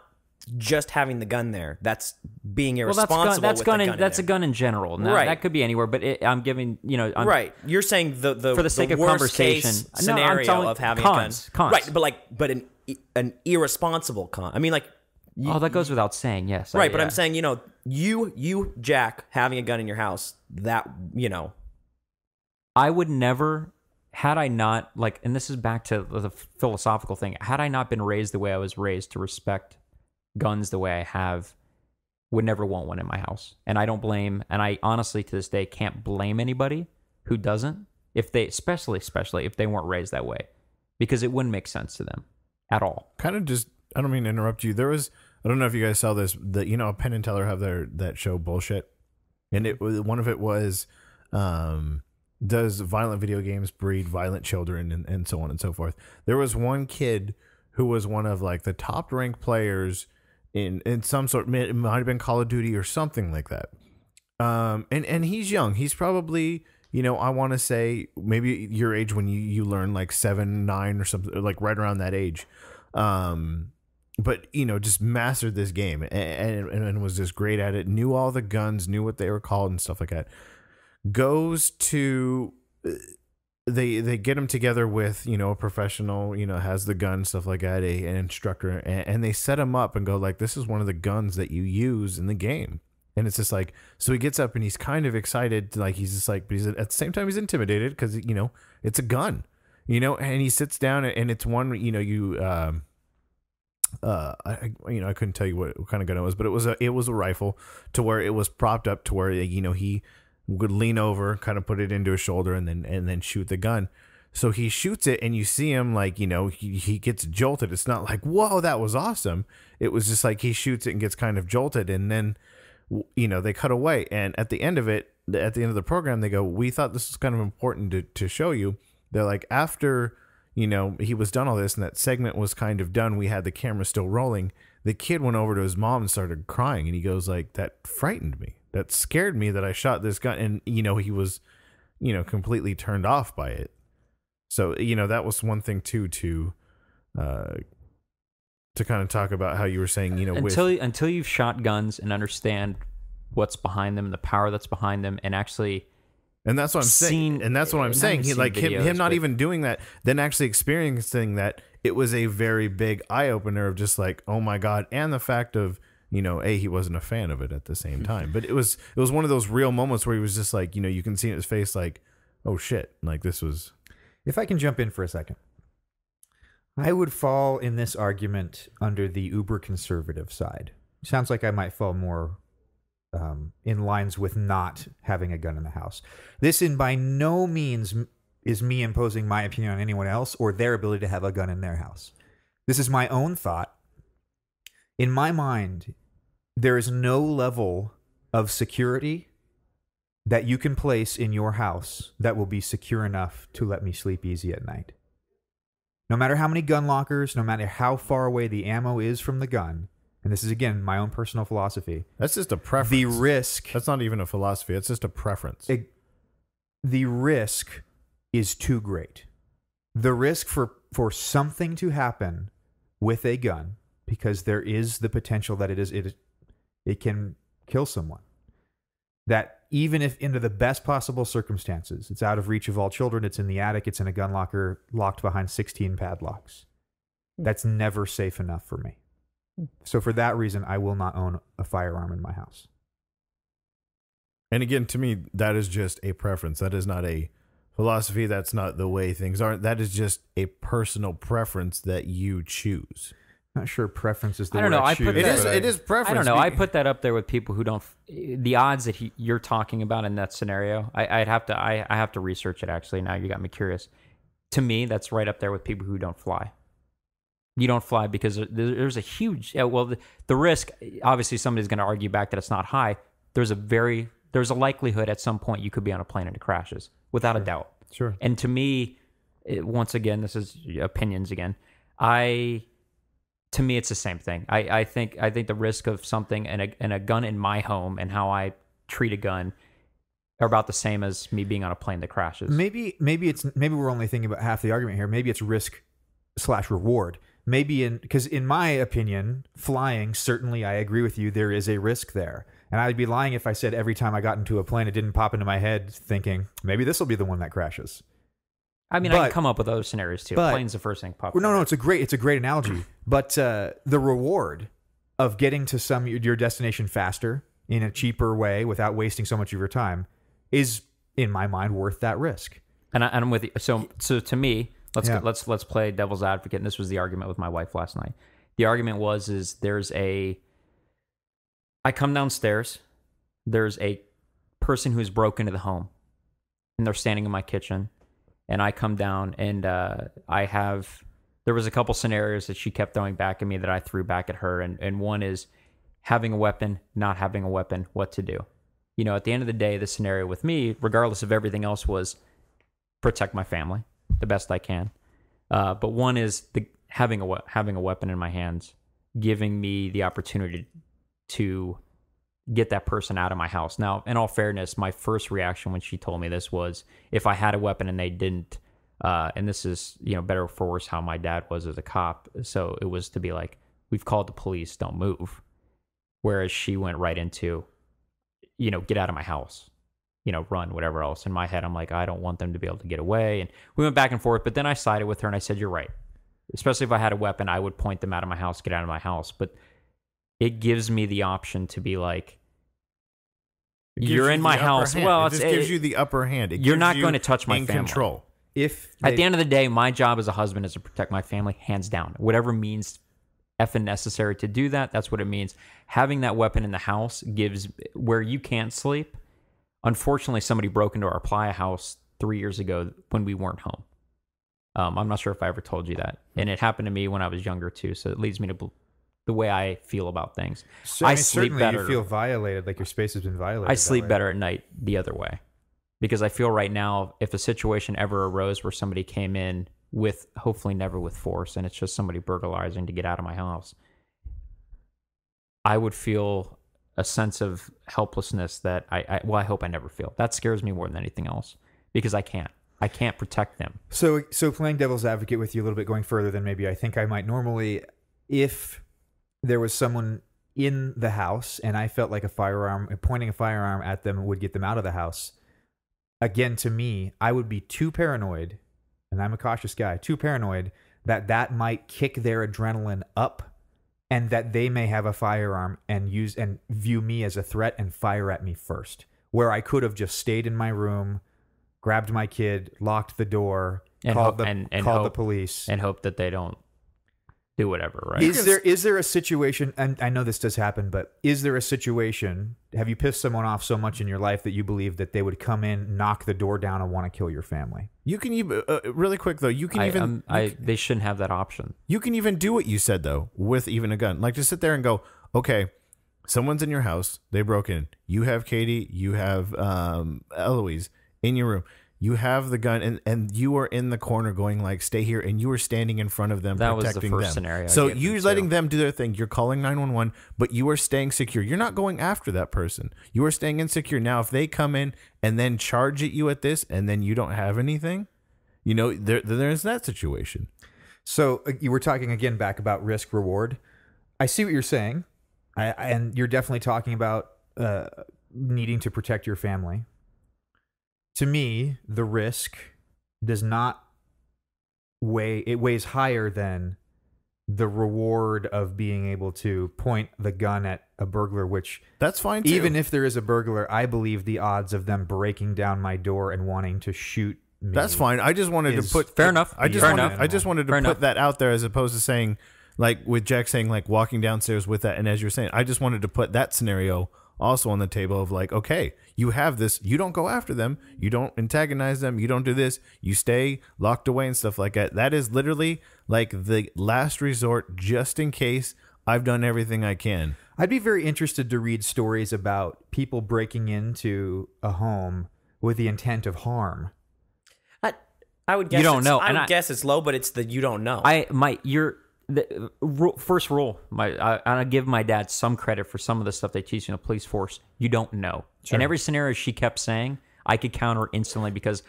just having the gun there. That's being irresponsible. Well, that's with the gun that's a there. gun in general. Now, right. That could be anywhere, but I'm giving, right. You're saying the for the sake of worst conversation case scenario of having cons, a gun. Cons. Right, but an irresponsible con. I mean, like. That goes without saying, yes. Right, but I'm saying, you, Jack, having a gun in your house, that, I would never, had I not, and this is back to the philosophical thing, had I not been raised the way I was raised to respect guns the way I have, would never want one in my house. And I don't blame, and I honestly to this day can't blame anybody who doesn't, if they, especially if they weren't raised that way, because it wouldn't make sense to them at all. Kind of just, I don't mean to interrupt you. There was, I don't know if you guys saw this, that Penn and Teller have that show Bullshit, and one of it was, does violent video games breed violent children and so on and so forth. There was one kid who was one of the top ranked players in some sort. It might have been Call of Duty or something like that. And he's young. He's probably, I want to say maybe your age when you learn 7, 9 or something, right around that age. But just mastered this game and was just great at it. Knew all the guns, knew what they were called and stuff like that. Goes to they get him together with a professional, has the gun, stuff like that, an instructor, and they set him up and go this is one of the guns that you use in the game. And it's just so he gets up and he's kind of excited, he's just but he's at the same time he's intimidated because it's a gun, and he sits down and it's one I couldn't tell you what kind of gun it was, but it was a rifle to where it was propped up to where he would lean over, kind of put it into his shoulder, and then shoot the gun. So he shoots it, and you see him he gets jolted. It's not whoa, that was awesome. It was just he shoots it and gets kind of jolted, and then they cut away. And at the end of it, at the end of the program, they go, "We thought this was kind of important to show you." They're after he was done all this and that segment was kind of done, we had the camera still rolling. The kid went over to his mom and started crying, and he goes that frightened me. That scared me that I shot this gun. And, he was, completely turned off by it. So, that was one thing too, to kind of talk about how you were saying, until you've shot guns and understand what's behind them, the power that's behind them, and actually. And that's what I'm saying. And that's what I'm saying. He him not even doing that, then actually experiencing that, it was a very big eye opener of just oh my God. And the fact of, he wasn't a fan of it at the same time, but it was one of those real moments where he was just you can see in his face, oh shit. This was. If I can jump in for a second, I would fall in this argument under the uber conservative side. Sounds like I might fall more in lines with not having a gun in the house. This in by no means is me imposing my opinion on anyone else or their ability to have a gun in their house. This is my own thought. In my mind, there is no level of security that you can place in your house that will be secure enough to let me sleep easy at night. No matter how many gun lockers, no matter how far away the ammo is from the gun, and this is again my own personal philosophy, That's just a preference. the risk, That's not even a philosophy. It's just a preference. the risk is too great. The risk for something to happen with a gun, because there is the potential that it can kill someone. That even if under the best possible circumstances, it's out of reach of all children, it's in the attic, it's in a gun locker locked behind 16 padlocks. That's never safe enough for me. So for that reason, I will not own a firearm in my house. And again, to me, that is just a preference. That is not a philosophy. That's not the way things are. That is just a personal preference that you choose. Not sure preference is the I don't word know. I choose, put It that- is. but It is preference. I don't know. I put that up there with people who don't. The odds that you're talking about in that scenario, I have to research it. Actually, now you got me curious. To me, that's right up there with people who don't fly. You don't fly because there's a huge. The risk. Obviously, somebody's going to argue back that it's not high. There's a likelihood at some point you could be on a plane and it crashes, without a doubt. Sure. And to me, once again, this is opinions again. To me, it's the same thing. I think the risk of something and a gun in my home and how I treat a gun are about the same as me being on a plane that crashes. Maybe we're only thinking about half the argument here. Maybe it's risk/reward. Because in my opinion, flying, certainly I agree with you, there is a risk there. And I'd be lying if I said every time I got into a plane, it didn't pop into my head thinking, maybe this will be the one that crashes. I mean, I can come up with other scenarios too. Plane's the first thing popped. No, it's a great analogy. But the reward of getting to your destination faster in a cheaper way without wasting so much of your time is, in my mind, worth that risk. And I'm with you. So to me, Yeah. let's play devil's advocate. And this was the argument with my wife last night. The argument is I come downstairs. There's a person who's broke into the home, and they're standing in my kitchen. And I come down, and there was a couple scenarios that she kept throwing back at me that I threw back at her. And one is having a weapon, not having a weapon, what to do. You know, at the end of the day, the scenario with me, regardless of everything else, was protect my family the best I can. But one is having a weapon in my hands, giving me the opportunity to get that person out of my house. Now, in all fairness, my first reaction when she told me this was, if I had a weapon and they didn't, and this is, better for worse how my dad was as a cop. So it was to be like, we've called the police, don't move. Whereas she went right into, get out of my house, run, whatever else. In my head, I'm like, I don't want them to be able to get away. And we went back and forth, but then I sided with her and I said, you're right. Especially if I had a weapon, I would point them out of my house, get out of my house. But it gives me the option to be like, you're in my house. Well, it just gives you the upper hand. You're not going to touch my family. Control. At the end of the day, my job as a husband is to protect my family, hands down. Whatever means effing necessary to do that, that's what it means. Having that weapon in the house gives where you can't sleep. Unfortunately, somebody broke into our playa house 3 years ago when we weren't home. I'm not sure if I ever told you that. And it happened to me when I was younger too. So it leads me to the way I feel about things. So, I sleep certainly better. you feel violated, like your space has been violated. I sleep better at night the other way. Because I feel right now, if a situation ever arose where somebody came in with, hopefully never with force, and it's just somebody burglarizing to get out of my house, I would feel a sense of helplessness that I hope I never feel. That scares me more than anything else because I can't protect them. So playing devil's advocate with you a little bit, going further than maybe I think I might normally, if there was someone in the house and I felt like pointing a firearm at them would get them out of the house. Again, to me, I would be too paranoid, and I'm a cautious guy, too paranoid that might kick their adrenaline up and that they may have a firearm and view me as a threat and fire at me first, where I could have just stayed in my room, grabbed my kid, locked the door, called the police. And hope that they don't do whatever, right? Is there a situation, and I know this does happen, but is there a situation, have you pissed someone off so much in your life that you believe that they would come in, knock the door down, and want to kill your family? You can even, really quick though, they shouldn't have that option. You can even do what you said though, with even a gun. Like just sit there and go, okay, someone's in your house, they broke in. You have Katie, you have Eloise in your room. You have the gun, and you are in the corner going like, "Stay here," and you are standing in front of them, That was the protecting first them. scenario I So gave you're them, letting too. them do their thing. You're calling 911, but you are staying secure. You're not going after that person. You are staying insecure. Now, if they come in and then charge at you at this, and then you don't have anything, there's that situation. So you were talking again back about risk reward. I see what you're saying, and you're definitely talking about needing to protect your family. To me, the risk does not weigh. It weighs higher than the reward of being able to point the gun at a burglar. Which That's fine too. even if there is a burglar, I believe the odds of them breaking down my door and wanting to shoot me. That's fine. I just wanted to is put Fair enough. I just Fair wanted, enough. I just wanted to Fair put enough. that out there as opposed to saying like with Jack saying like walking downstairs with that. And as you're saying, I just wanted to put that scenario also on the table of like, okay, you have this. You don't go after them. You don't antagonize them. You don't do this. You stay locked away and stuff like that. That is literally like the last resort, just in case I've done everything I can. I'd be very interested to read stories about people breaking into a home with the intent of harm. I would guess You don't it's- know, I and would guess it's low, but it's the you don't know. First rule. I give my dad some credit for some of the stuff they teach in the police force. You don't know. And every scenario she kept saying, I could counter instantly because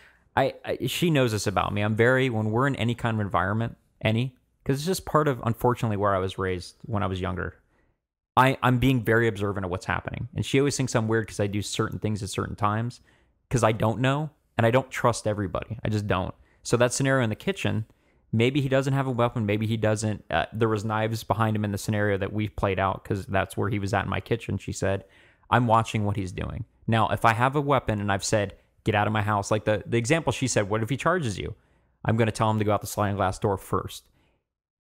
she knows this about me. I'm very, when we're in any kind of environment, because it's just part of, unfortunately, where I was raised when I was younger. I'm being very observant of what's happening. And she always thinks I'm weird because I do certain things at certain times because I don't know and I don't trust everybody. I just don't. So that scenario in the kitchen, maybe he doesn't have a weapon. Maybe he doesn't. There was knives behind him in the scenario that we played out because that's where he was at in my kitchen. She said, I'm watching what he's doing. Now, if I have a weapon and I've said, get out of my house, like the example she said, what if he charges you? I'm going to tell him to go out the sliding glass door first.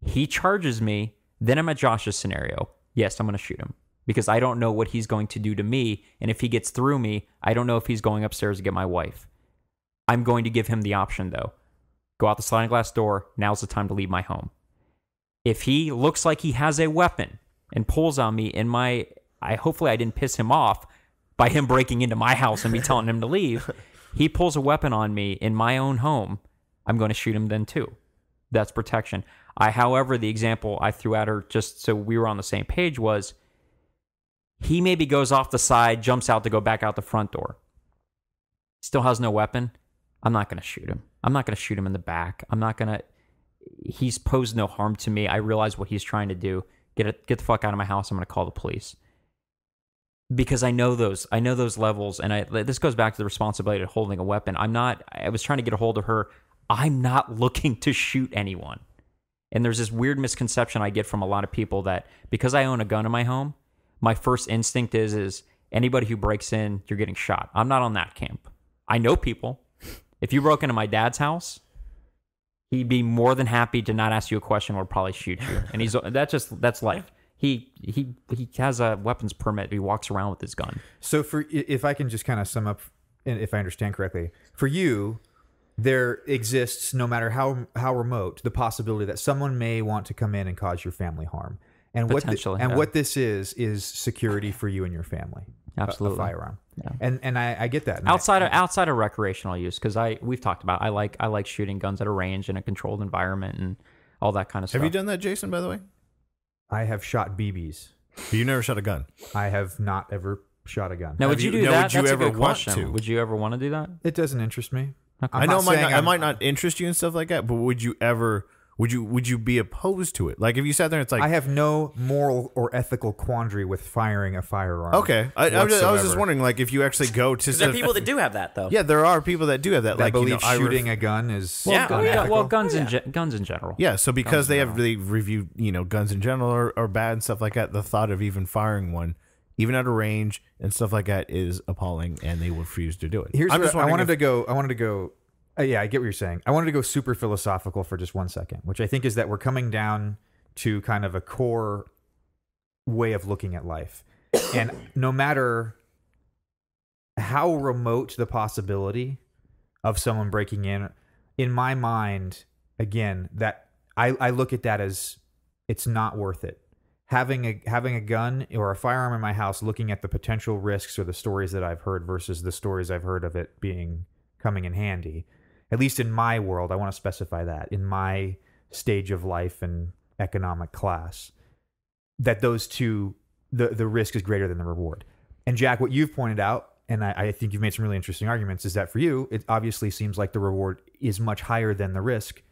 He charges me. Then I'm at Josh's scenario. Yes, I'm going to shoot him because I don't know what he's going to do to me. And if he gets through me, I don't know if he's going upstairs to get my wife. I'm going to give him the option, though. Go out the sliding glass door. Now's the time to leave my home. If he looks like he has a weapon and pulls on me hopefully I didn't piss him off by him breaking into my house and me telling him to leave. He pulls a weapon on me in my own home. I'm going to shoot him then too. That's protection. However, the example I threw at her just so we were on the same page was he maybe goes off the side, jumps out to go back out the front door. Still has no weapon. I'm not going to shoot him. I'm not going to shoot him in the back. He's posed no harm to me. I realize what he's trying to do. Get the fuck out of my house. I'm going to call the police. Because I know those levels, and this goes back to the responsibility of holding a weapon. I was trying to get a hold of her. I'm not looking to shoot anyone. And there's this weird misconception I get from a lot of people that because I own a gun in my home, my first instinct is anybody who breaks in, you're getting shot. I'm not on that camp. I know people. If you broke into my dad's house, he'd be more than happy to not ask you a question or probably shoot you. And that's life. He has a weapons permit. He walks around with his gun. So if I can just kind of sum up, and if I understand correctly, for you, there exists, no matter how remote, the possibility that someone may want to come in and cause your family harm. And Potentially, what this is security for you and your family. Absolutely. A firearm. Yeah. And I get that. And Outside of recreational use, because we've talked about I like shooting guns at a range in a controlled environment and all that kind of stuff. Have you done that, Jason, by the way? I have shot BBs. But you never shot a gun. I have not ever shot a gun. Now, would you do that? Would you That's ever a good want question. to? Would you ever want to do that? It doesn't interest me. Okay. I know it might not interest you and stuff like that, but would you be opposed to it? Like if you sat there and it's like I have no moral or ethical quandary with firing a firearm. okay, I was just whatsoever. wondering like if you actually go to There are people that do have that, though. yeah, there are people that do have that. That Like believe I shooting a gun is Yeah, oh, yeah. unethical. Well, guns in general. yeah, so because they have really reviewed guns in general are bad and stuff like that, the thought of even firing one, even at a range and stuff like that, is appalling, and they refuse to do it. Here's I'm what just I wondering wanted to go. Yeah, I get what you're saying. I wanted to go super philosophical for just 1 second, which I think is that we're coming down to kind of a core way of looking at life. And no matter how remote the possibility of someone breaking in my mind, again, that I look at that as it's not worth it. Having a gun or a firearm in my house, looking at the potential risks or the stories that I've heard versus the stories I've heard of it being coming in handy. At least in my world, I want to specify that, in my stage of life and economic class, that those two, the risk is greater than the reward. And Jack, what you've pointed out, and I think you've made some really interesting arguments, is that for you, it obviously seems like the reward is much higher than the risk.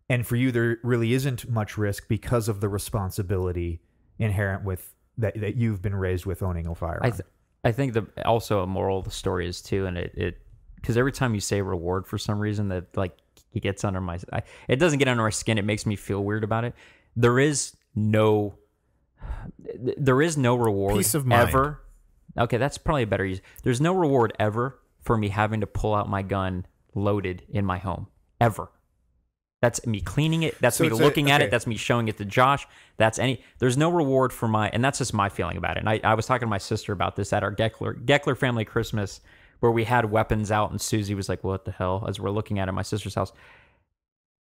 And for you, there really isn't much risk because of the responsibility inherent with that you've been raised with owning a firearm. I think also a moral of the story is too, and it because every time you say reward for some reason that like it gets under my, it doesn't get under my skin. It makes me feel weird about it. There is no reward Peace of mind. ever. Okay, that's probably a better use. There's no reward ever for me having to pull out my gun loaded in my home ever. That's me cleaning it. That's me looking at it. That's me showing it to Josh. There's no reward for and that's just my feeling about it. And I was talking to my sister about this at our Geckler family Christmas, where we had weapons out, and Susie was like, "What the hell?" As we're looking at my sister's house.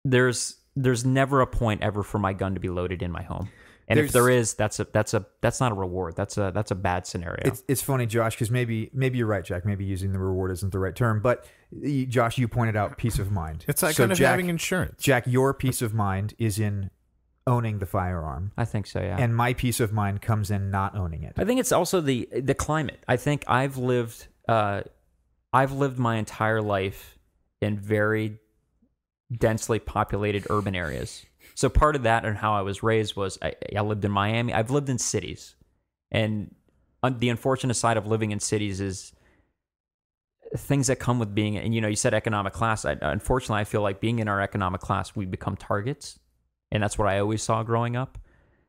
There's never a point ever for my gun to be loaded in my home. And if there is, that's not a reward. That's a bad scenario. It's funny, Josh, because maybe you're right, Jack. Maybe using the reward isn't the right term, but Josh, you pointed out peace of mind. It's like kind of having insurance. Jack, your peace of mind is in owning the firearm. I think so, yeah. And my peace of mind comes in not owning it. I think it's also the climate. I think I've lived my entire life in very densely populated urban areas. So part of that and how I was raised was I lived in Miami. I've lived in cities. And the unfortunate side of living in cities is things that come with being, and you said economic class. Unfortunately, I feel like being in our economic class, we become targets. And that's what I always saw growing up,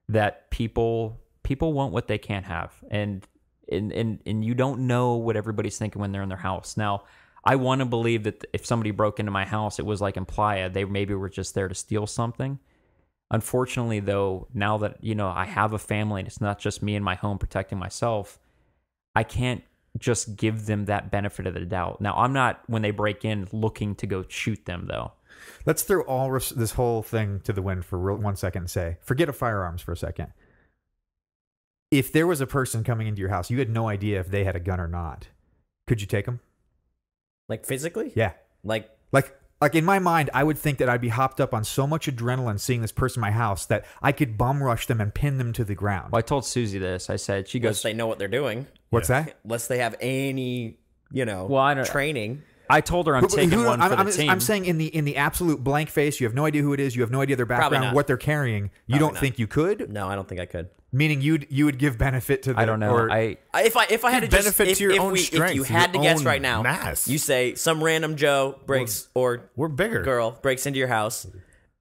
that people want what they can't have. And you don't know what everybody's thinking when they're in their house. Now, I want to believe that if somebody broke into my house, it was like in Playa, they maybe were just there to steal something. Unfortunately, though, now that, I have a family and it's not just me in my home protecting myself, I can't just give them that benefit of the doubt. Now, I'm not, when they break in, looking to go shoot them, though. Let's throw this whole thing to the wind for 1 second and say, forget firearms for a second. If there was a person coming into your house, you had no idea if they had a gun or not, could you take them? Like physically? Yeah. Like in my mind, I would think that I'd be hopped up on so much adrenaline seeing this person in my house that I could bum rush them and pin them to the ground. Well, I told Susie this. I said, she goes, unless they know what they're doing. What's that? Unless they have any, training. I told her I'm taking one for the team. I'm saying in the absolute blank face, you have no idea who it is, you have no idea their background, what they're carrying. You don't think you could? No, I don't think I could. Meaning you would give benefit to the... I don't know. If I had to just... benefit to your own strength. If you had to guess right now, mass. You say some random Joe breaks we're bigger. girl breaks into your house,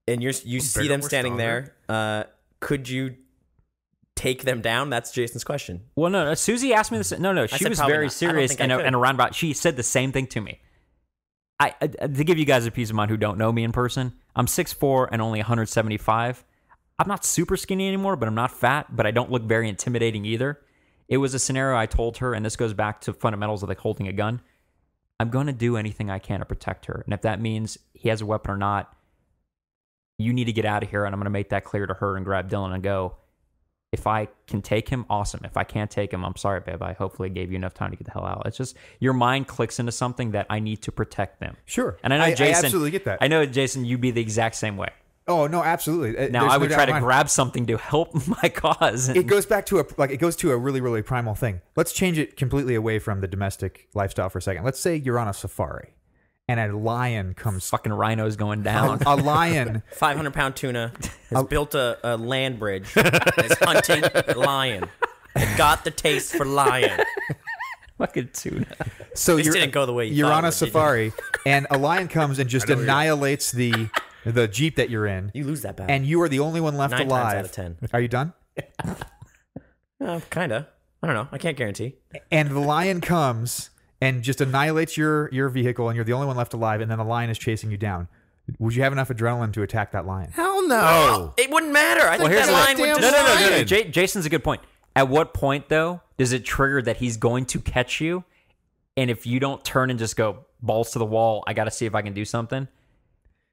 and you see them standing there. Could you take them down? That's Jason's question. Well, no. Susie asked me this. No. She was very serious and around about. She said the same thing to me. To give you guys a piece of mind who don't know me in person, I'm 6'4" and only 175. I'm not super skinny anymore, but I'm not fat, but I don't look very intimidating either. It was a scenario I told her, and this goes back to fundamentals of like holding a gun. I'm going to do anything I can to protect her. And if that means he has a weapon or not, you need to get out of here. And I'm going to make that clear to her and grab Dylan and go, if I can take him, awesome. If I can't take him, I'm sorry, babe. I hopefully gave you enough time to get the hell out. It's just your mind clicks into something that I need to protect them. Sure. And I know Jason, I absolutely get that. I know, Jason, you'd be the exact same way. Oh, no, absolutely. Now, I would try to grab something to help my cause. It goes back to a really, really primal thing. Let's change it completely away from the domestic lifestyle for a second. Let's say you're on a safari and a lion comes. Fucking rhinos going down. A lion. 500-pound tuna has built a land bridge and is hunting lion. Got the taste for lion. Fucking tuna. So this didn't go the way you're on a safari and a lion comes and just annihilates the Jeep that you're in. You lose that battle. And you are the only one left 9 alive. times out of 10. Are you done? Kind of. I don't know. I can't guarantee. And the lion comes and just annihilates your vehicle, and you're the only one left alive, and then the lion is chasing you down. Would you have enough adrenaline to attack that lion? Hell no. It wouldn't matter. I think that lion would just... No. Jason's a good point. At what point, though, does it trigger that he's going to catch you? And if you don't turn and just go balls to the wall, I got to see if I can do something.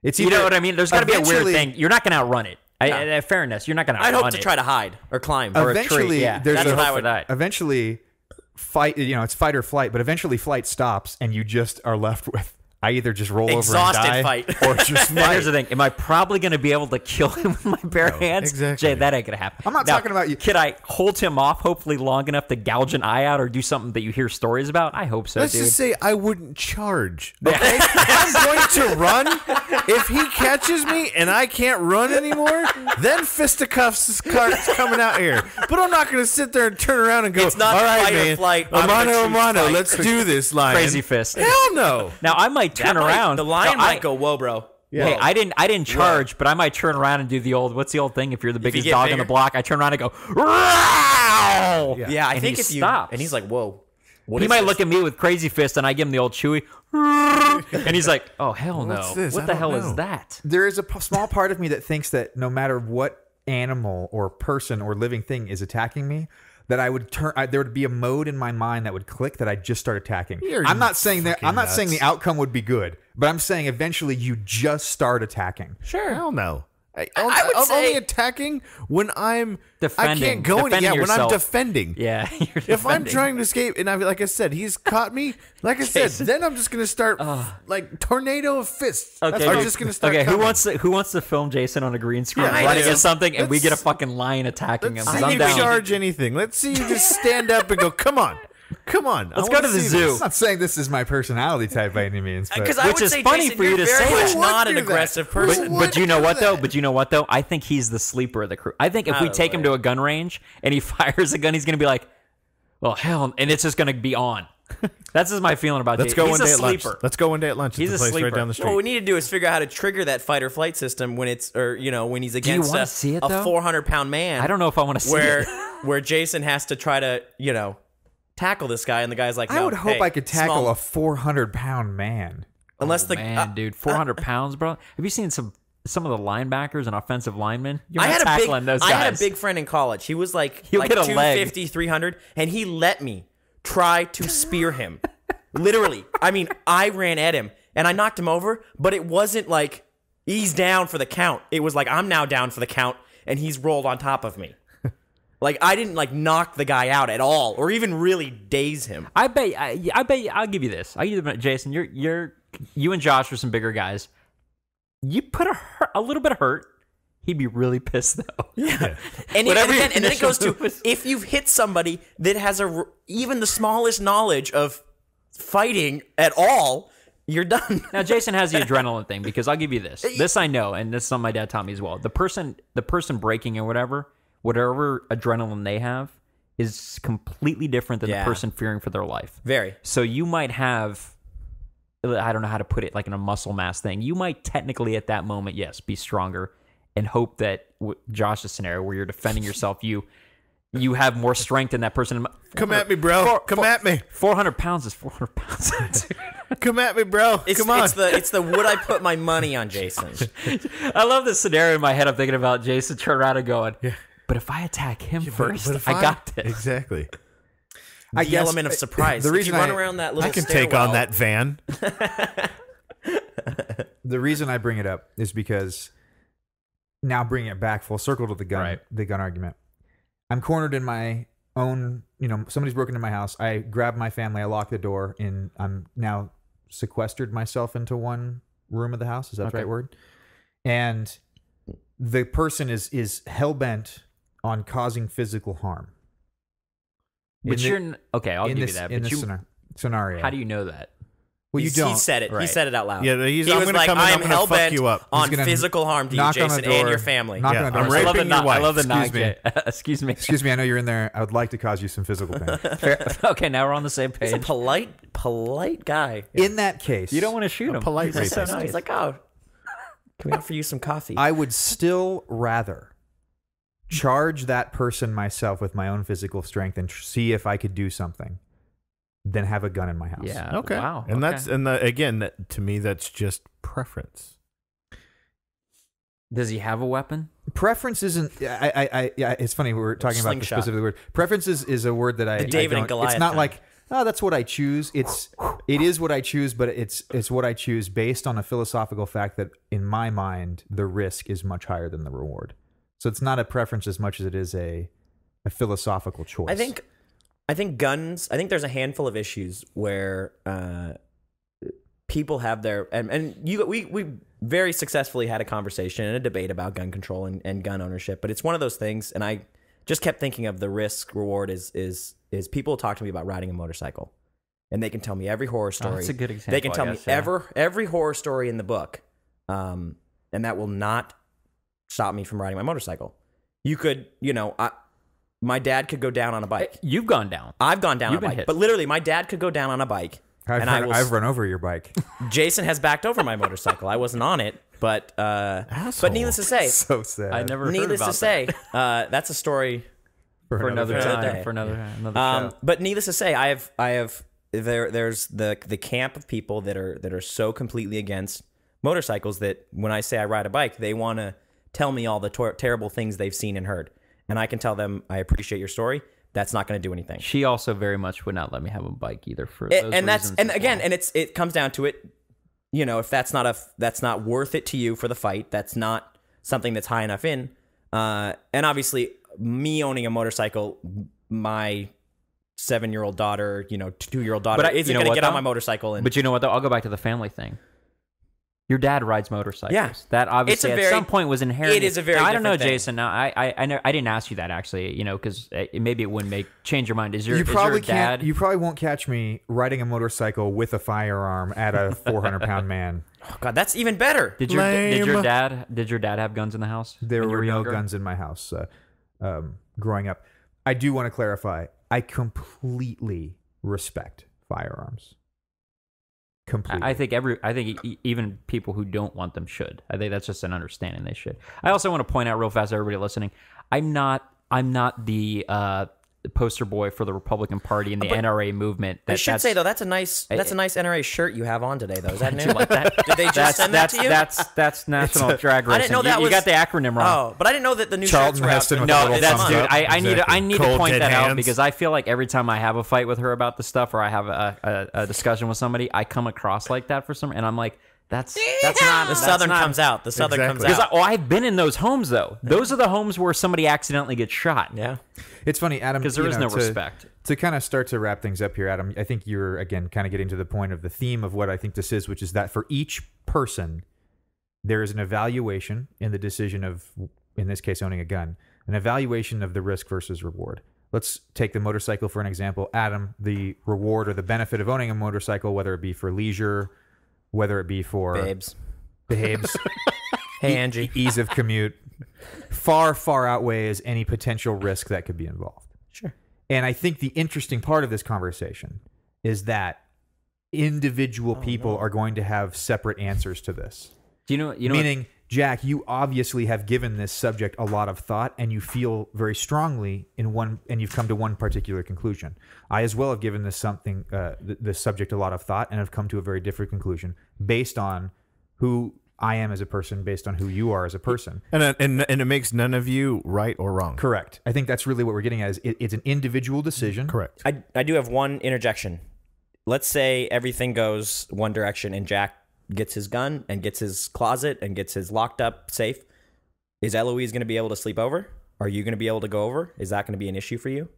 It's you know what I mean? There's got to be a weird thing. You're not going to outrun it. No. Fairness, you're not going to outrun it. I'd hope to try to hide or climb or a tree. Yeah, that's what I would. Eventually, fight. It's fight or flight. But eventually, flight stops, and you just are left with I either just roll Exhausted over and die, fight. or just Now, fight. here's the thing. Am I probably going to be able to kill him with my bare hands? exactly. Jay, that ain't going to happen. I'm not Now, talking about you. Can I hold him off, hopefully long enough to gouge an eye out or do something that you hear stories about? I hope so, Let's dude. just say I wouldn't charge. Okay, I'm going to run. If he catches me and I can't run anymore, then fisticuffs starts coming out here. But I'm not going to sit there and turn around and go, It's not all right, fight or man, flight. I'm gonna Amano, choose Amano, fight." let's do this, lion. Crazy fist. Hell no. Now, I might turn around. The lion Now, might go, whoa, bro. Hey, I didn't charge, but I might turn around and do the old. What's the old thing? If you're the biggest get dog on bigger? the block, I turn around and go. Row! Yeah, I And think he if you stops. and he's like, whoa. What He is might this? look at me with crazy fist, and I give him the old chewy, and he's like, "Oh hell no! What's this? What I the don't hell know." is that?" There is a small part of me that thinks that no matter what animal or person or living thing is attacking me, that I would there would be a mode in my mind that would click that I'd just start attacking. I'm not saying that. I'm not saying the outcome would be good, but I'm saying eventually you just start attacking. Sure. Hell no. would I'm say- only attacking when I'm Defending. I can't go any. Defending Yeah, when I'm yourself. defending. Yeah. You're If I'm defending. trying to escape, and like I said, he's caught me. Like I said, then I'm just gonna start like tornado of fists. Okay, I'm dude. just gonna start. Okay, who coming. wants to film Jason on a green screen Yeah, I running do. at something, and we get a Let's- fucking lion attacking him? Let's 'Cause see I'm you down. charge anything. Let's see you just stand up and go. Come on, come on. Let's go to the zoo. I'm not saying this is my personality type by any means, but Because I Which would is say, funny Jason, for you you're to very say much that. not an Who would do that? aggressive Who person. would But you know do what though? that? But you know what though? I think he's the sleeper of the crew. I think if we take him to a gun range and he fires a gun, he's gonna be like, "Well, hell," and it's just gonna be on. That's just my feeling about Let's Jason. go He's one a day at lunch. sleeper. Let's go one day at lunch. He's at a the place sleeper. right down the street. What we need to do is figure out how to trigger that fight or flight system when it's, or when he's against wanna a, see it, a though? 400-pound man. I don't know if I want to see where it. where Jason has to try to tackle this guy, and the guy's like, I no, would hope hey, I could tackle small- a 400-pound man. unless the Man, dude, 400 pounds, bro. Have you seen some of the linebackers and offensive linemen? You're I not had tackling a those big, guys. I had a big friend in college. He was like He'll get a leg. 250, 300, and he let me try to spear him. Literally. I mean, I ran at him and I knocked him over, but it wasn't like he's down for the count. It was like I'm now down for the count and he's rolled on top of me. Like I didn't like knock the guy out at all or even really daze him. I bet. I'll give you this. I'll give you, Jason. You and Josh are some bigger guys. You put a little bit of hurt. He'd be really pissed though. Yeah. And Whatever your then it goes initial to move is. if you've hit somebody that has even the smallest knowledge of fighting at all, you're done. Now Jason has the adrenaline thing because I'll give you this. This I know, and this is something my dad taught me as well. The person breaking or whatever adrenaline they have is completely different than Yeah. the person fearing for their life. Very. So you might have, I don't know how to put it, like in a muscle mass thing. You might technically at that moment, yes, be stronger and hope that Josh's scenario where you're defending yourself, you have more strength than that person. Come at me, bro. Come at me. 400 pounds is 400 pounds. Come at me, bro. Come on. It's the would I put my money on Jason? I love this scenario in my head. I'm thinking about Jason turning around and going, but if I attack him first, But if I got this. Exactly. The guess, element of surprise. the If reason you run I- around that little I can take stairwell- on that van. The reason I bring it up is because now bringing it back full circle to the gun argument. I'm cornered in my own, somebody's broken into my house. I grab my family, I lock the door, and I'm now sequestered myself into one room of the house. Is that the right word? And the person is hell-bent on causing physical harm. But In the- you're okay. I'll in give this, you that. in But this scenario. how do you know that? Well, you He don't. said it. He Right. said it out loud. Yeah, he I'm was gonna like, come in, I'm I'm gonna hell fuck bent you up. on He's gonna physical harm to you, knock on the Jason, door, and your family. knock Yeah, on the I'm door. raping I love the your knock. I wife. love the Excuse knock. me. Jay. Excuse me. Excuse me, I know you're in there. I would like to cause you some physical pain. Okay, now we're on the same He's a page. polite guy. In that case, You don't want to shoot him. polite He's so rapist. nice. He's like, oh, can we offer you some coffee? I would still rather charge that person myself with my own physical strength and see if I could do something than have a gun in my house. Yeah. Okay. Wow. And okay. again, to me, that's just preference. Does he have a weapon? Preference isn't. It's funny we were talking about the Slingshot. specific word. Preference is a word that I. The David I and don't- Goliath It's not kind. like that's what I choose. It is what I choose, but it's what I choose based on a philosophical fact that in my mind the risk is much higher than the reward. So it's not a preference as much as it is a philosophical choice. I think guns. I think there's a handful of issues where people have their we very successfully had a conversation and a debate about gun control and gun ownership, but it's one of those things, and I just kept thinking of the risk reward is people talk to me about riding a motorcycle, and they can tell me every horror story. That's a good example. They can tell I me guess, yeah. every horror story in the book, and that will not stop me from riding my motorcycle. You could, my dad could go down on a bike. You've gone down. I've gone down You've on a been bike, hit. but literally, my dad could go down on a bike. I've run over your bike. Jason has backed over my motorcycle. I wasn't on it, but needless to say, So sad. I never heard needless about to say, that's a story. for another day. time. For another show. But needless to say, there's the camp of people that are so completely against motorcycles that when I say I ride a bike, they want to tell me all the terrible things they've seen and heard, and I can tell them I appreciate your story. That's not going to do anything. She also very much would not let me have a bike either for those And that's reasons and as again, well. and it comes down to it. If that's not worth it to you for the fight, that's not something that's high enough in. And obviously, me owning a motorcycle, my 7-year-old daughter, 2-year-old daughter, But isn't you know going to what, get on though? my motorcycle. And But you know what, though? I'll go back to the family thing. Your dad rides motorcycles. Yeah. That obviously It's a at very- some point was inherent. it is a very Now, I don't know, different thing. Jason. Now, I didn't ask you that actually, because maybe it wouldn't change your mind. Is your You probably is your dad? can't. You probably won't catch me riding a motorcycle with a firearm at a 400-pound man. oh God, that's even better. Did your Lame. dad have guns in the house? There when you were no younger? guns in my house growing up. I do want to clarify. I completely respect firearms. Completely. I think even people who don't want them should. I think that's just an understanding they should. I also want to point out real fast, everybody listening, I'm not the poster boy for the Republican Party and the NRA movement. I should say though, that's a nice NRA shirt you have on today. Though is that new? like that. Did they just send that to you? That's National Drag Racing. I didn't know that you was- got the acronym wrong. Oh, but I didn't know that the new Charlton shirts were out. Heston with No, a little that's thumbs dude. up. I need to Cold point dead that out hands. because I feel like every time I have a fight with her about the stuff or I have a discussion with somebody, I come across like that for some, and I'm like, that's not The Southern comes out. The Southern Exactly. comes Because out. I've been in those homes though. Those are the homes where somebody accidentally gets shot. Yeah. It's funny, Adam. Because there is no to- respect. To kind of start to wrap things up here, Adam, I think you're, again, kind of getting to the point of the theme of what I think this is, which is that for each person, there is an evaluation in the decision of, in this case, owning a gun, an evaluation of the risk versus reward. Let's take the motorcycle for an example. Adam, the reward or the benefit of owning a motorcycle, whether it be for leisure, whether it be for Babes. babes, Hey, Angie. ease of commute, far, far outweighs any potential risk that could be involved. Sure. And I think the interesting part of this conversation is that individual people are going to have separate answers to this. Do you know? Meaning, Jack, you obviously have given this subject a lot of thought, and you feel very strongly in one, and you've come to one particular conclusion. I as well have given this this subject a lot of thought, and have come to a very different conclusion based on who I am as a person, based on who you are as a person. And it makes none of you right or wrong. Correct. I think that's really what we're getting at. Is it's an individual decision. Correct. I do have one interjection. Let's say everything goes one direction and Jack gets his gun and gets his closet and gets his locked up safe. Is Eloise going to be able to sleep over? Are you going to be able to go over? Is that going to be an issue for you?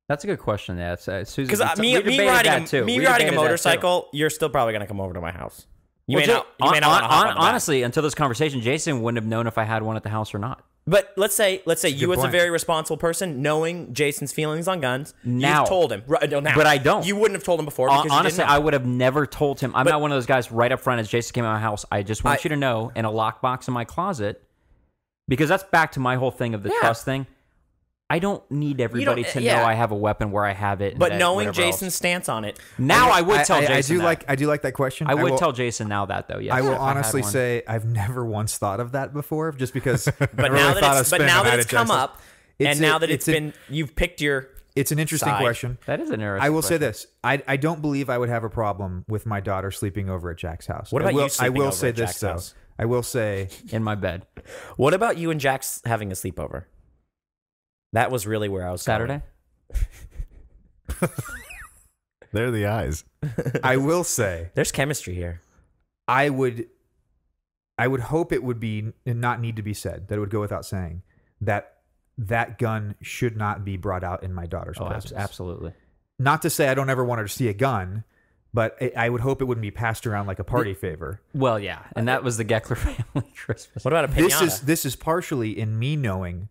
That's a good question. Yeah, Susan. Because we me debated riding that too. me We riding a debated that too. motorcycle, you're still probably going to come over to my house. You may Well, not. You may not want to hop on the back. honestly, until this conversation, Jason wouldn't have known if I had one at the house or not. But let's say you as a point. very responsible person, knowing Jason's feelings on guns, Now. you've told him. Right, no, now. But I don't. You wouldn't have told him before because Honestly, you didn't know. I would have never told him. I'm not one of those guys right up front as Jason came out of my house. I just want you to know in a lockbox in my closet, because that's back to my whole thing of the trust thing. I don't need everybody to know I have a weapon where I have it. and But that- knowing whatever else. Jason's stance on it, now I would tell Jason. I do like that question. I would will- tell Jason now that though. Yes, I will if had honestly one. say I've never once thought of that before, just because. but now that it's come up, It's and now that it's you've picked your. it's an interesting side. question. That is an interesting. I will say question. this: I don't believe I would have a problem with my daughter sleeping over at Jack's house. What about I will, you sleeping I will over say at this Jack's though. house? I will say in my bed What about you and Jax having a sleepover? That was really where I was. Saturday. They're the eyes. I will say There's chemistry here. I would hope it would be not need to be said, that it would go without saying, that gun should not be brought out in my daughter's Oh, presence. absolutely. Not to say I don't ever want her to see a gun, but I would hope it wouldn't be passed around like a party favor. Well, yeah, and that was the Geckler family Christmas. What about a pinata? This is partially in me knowing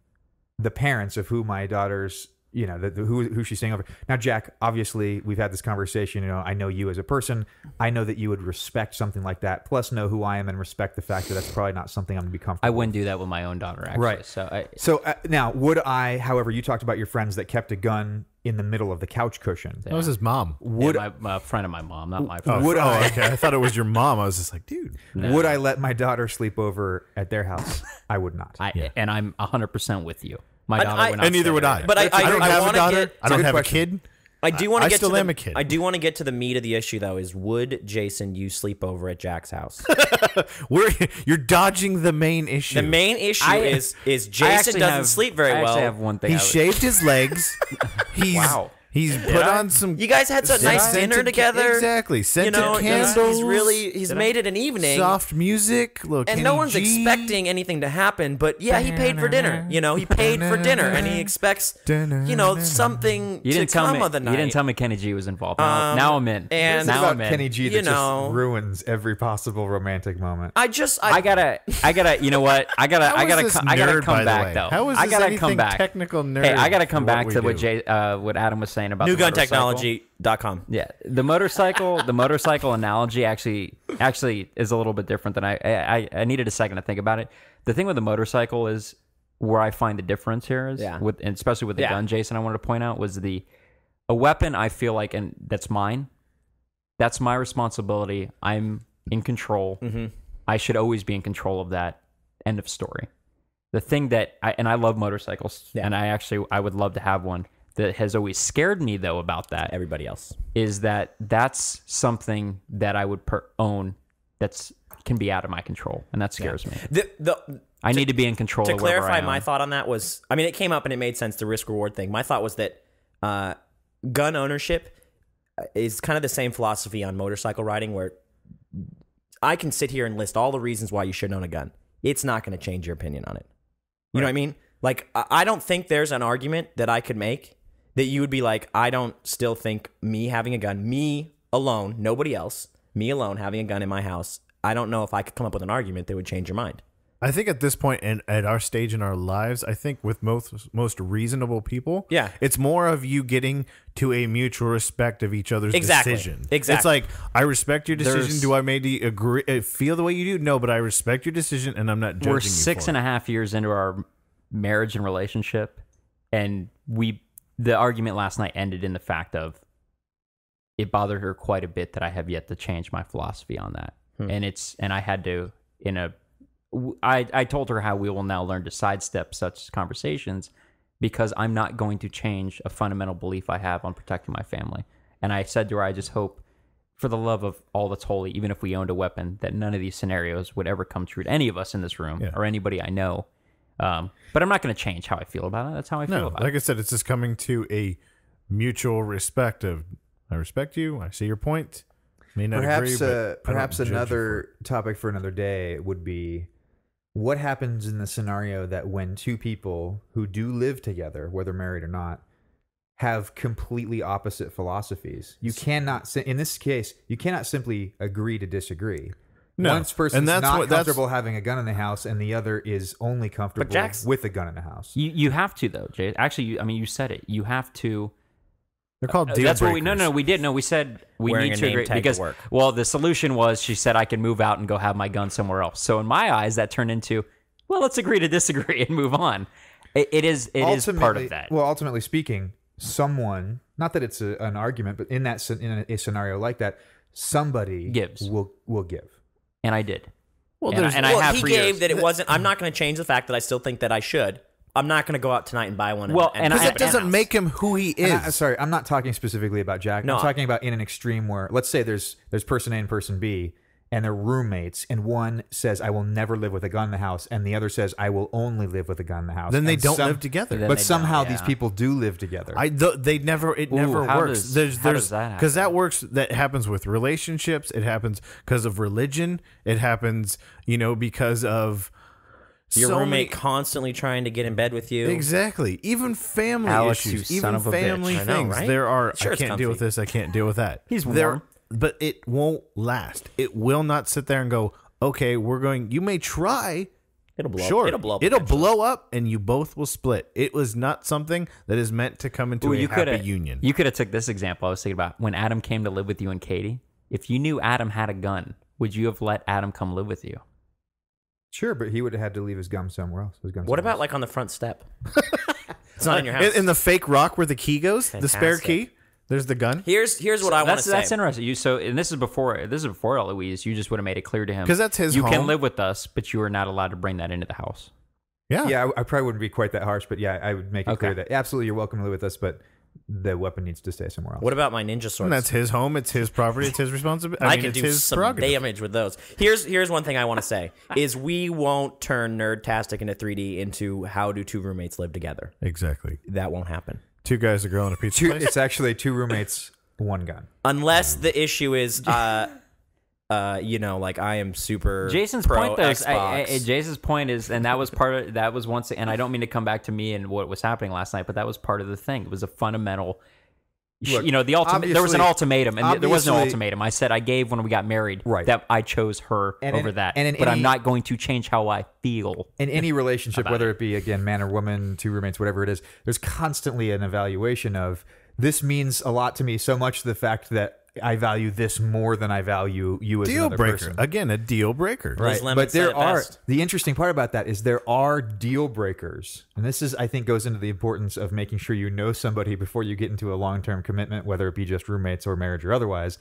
the parents of who my daughter's, who she's staying over. Now, Jack, obviously, we've had this conversation. I know you as a person. I know that you would respect something like that, plus know who I am and respect the fact that that's probably not something I'm going to be comfortable I wouldn't do that with my own daughter, actually. Right. So now, would I, however, you talked about your friends that kept a gun in the middle of the couch cushion. That was his mom. Would a friend of my mom, not my friend. Would I? Okay. I thought it was your mom. I was just like, dude. No. Would I let my daughter sleep over at their house? I would not. And I'm 100% with you. My daughter would not. And neither stay would there. I. But I don't have a wanna daughter. get- I don't Good have question. a kid. I do want to I get still to am the, a kid. I do want to get to the meat of the issue, though. Is would Jason you sleep over at Jack's house? You're dodging the main issue. The main issue is Jason doesn't sleep very I well. actually have one thing. He shaved his legs. He's Wow. He's put on some. You guys had a nice dinner scented- together. Exactly. Scented candles. He's made it an evening. Soft music. Little And Kenny no one's G. expecting anything to happen, but yeah, he paid for dinner. He paid for dinner, and he expects, something You didn't to tell come me. of the night. You didn't tell me Kenny G was involved. Now I'm in. and- now about I'm in. Kenny G that You know. just ruins every possible romantic moment. I I gotta. You know what? I gotta this come nerd, by the back way? though. How is I this gotta anything come back. technical nerd Hey, I gotta come for back what to we what do? do. what Adam was saying about the motorcycle. NewGunTechnology.com. Yeah, the motorcycle analogy actually is a little bit different than I needed a second to think about it. The thing with the motorcycle is where I find the difference here is and especially with the gun, Jason, I wanted to point out was a weapon I feel like, and that's mine. That's my responsibility. I'm in control. Mm-hmm. I should always be in control of that. End of story. The thing that I love motorcycles, and I would love to have one. That has always scared me though about that. Everybody else Is that's something that I would own that's can be out of my control, and that scares me. I need to be in control. To of whatever clarify, I own. my thought on that was, it came up and it made sense, the risk reward thing. My thought was that gun ownership is kind of the same philosophy on motorcycle riding, where I can sit here and list all the reasons why you shouldn't own a gun. It's not going to change your opinion on it. You know what I mean? Like, I don't think there's an argument that I could make that you would be like, I don't still think me having a gun, me alone, nobody else, me alone having a gun in my house, I don't know if I could come up with an argument that would change your mind. I think at this point and at our stage in our lives, I think with most reasonable people, it's more of you getting to a mutual respect of each other's decision. Exactly. It's like, I respect your decision. Do I maybe agree, feel the way you do? No, but I respect your decision, and I'm not judging you. We're 6.5 years into our marriage and relationship, and the argument last night ended in the fact of it bothered her quite a bit that I have yet to change my philosophy on that, and I had to I told her how we will now learn to sidestep such conversations because I'm not going to change a fundamental belief I have on protecting my family. And I said to her, I just hope, for the love of all that's holy, even if we owned a weapon, that none of these scenarios would ever come true to any of us in this room or anybody I know. But I'm not going to change how I feel about it. That's how I feel about it. Like I said, it's just coming to a mutual respect of, I respect you, I see your point. May not agree, but perhaps I don't judge you for another it. topic for another day would be, what happens in the scenario that when two people who do live together, whether married or not, have completely opposite philosophies? You cannot, in this case, you cannot simply agree to disagree. No. One person's And that's not what- that's- comfortable having a gun in the house, and the other is only comfortable with a gun in the house. You have to, though, Jay. Actually, you said it. You have to. They're called deal That's what breakers. we did. No, we said we Wearing need a to name agree tag to because work. well, the solution was she said I can move out and go have my gun somewhere else. So in my eyes, that turned into, well, let's agree to disagree and move on. It is part of that. Well, ultimately speaking, someone, not that it's an argument, but in a scenario like that, somebody Gives. will give. And I did. Well, and I have he for gave years. that it wasn't. I'm not going to change the fact that I still think that I should. I'm not going to go out tonight and buy one. Well, and and have I- it That in doesn't house. make him who he is. And sorry, I'm not talking specifically about Jack. No. I'm talking about in an extreme where, let's say there's person A and person B, and they're roommates, and one says, I will never live with a gun in the house, and the other says, I will only live with a gun in the house. Then they And don't live together. Then But they somehow don't, these yeah. people do live together. They never. It never how works. does- how does that because that happen? works. That happens with relationships. It happens because of religion. It happens, because of Your so roommate many- constantly trying to get in bed with you. Exactly. Even family Alex, issues. you son Even of a family bitch. I know, things. right? There are. Sure, I it's can't deal with comfy. this. I can't deal with that. He's There- warm. but it won't last. It will not sit there and go, okay, you may try. It'll blow Sure. up. It'll blow up. It'll eventually. blow up and you both will split. It was not something that is meant to come into a happy union. You could have took this example I was thinking about. When Adam came to live with you and Katie, if you knew Adam had a gun, would you have let Adam come live with you? Sure, but he would have had to leave his gum somewhere else. What about like on the front step? It's not in your house. In the fake rock where the key goes, the spare Fantastic. key, there's the gun. Here's what I want to say. That's interesting. And this is before Louise. You just would have made it clear to him 'Cause that's his You can home. live with us, but you are not allowed to bring that into the house. Yeah. Yeah, I probably wouldn't be quite that harsh, but yeah, I would make it clear Okay. that absolutely you're welcome to live with us, but the weapon needs to stay somewhere else. What about my ninja swords? And that's his home. It's his property. It's his responsibility. I mean, can it's do his some prerogative. damage with those. Here's one thing I want to say is we won't turn Nerdtastic into 3D into how do two roommates live together. Exactly. That won't happen. Two guys, a girl, and a pizza place. It's actually two roommates, one gun. Unless the issue is like I am super Jason's pro point though is, Xbox. Jason's point is, and that was once, and I don't mean to come back to me and what was happening last night, but that was part of the thing. It was a fundamental. Look, the ultimate. There was an ultimatum, and there was no obviously- ultimatum. I said I gave when we got married, Right. that I chose her And over in- that, and in but I'm any- not going to change how I feel. In any relationship, whether it be, again, man or woman, two roommates, whatever it is, there's constantly an evaluation of this means a lot to me, so much the fact that I value this more than I value you as Deal another breaker. person. Again, a deal breaker. Liz Right. Lemon But said there it are best. the interesting part about that is there are deal breakers. And this is, I think, goes into the importance of making sure you know somebody before you get into a long-term commitment, whether it be just roommates or marriage or otherwise,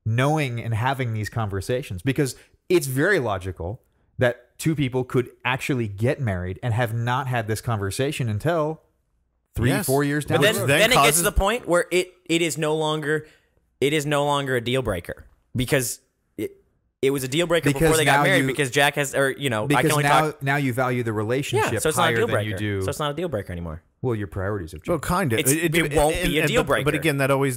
knowing and having these conversations, because it's very logical that two people could actually get married and have not had this conversation until 3-4 years down But then, the road. then it gets causes- to the point where it is no longer a deal breaker because it was a deal breaker Because before they got now married you- because Jack has I Because can only now you value the relationship so it's not a higher deal than you breaker. do. So it's not a deal breaker anymore. Well, your priorities have Well, changed. kind of. It won't be a deal breaker. But again, that always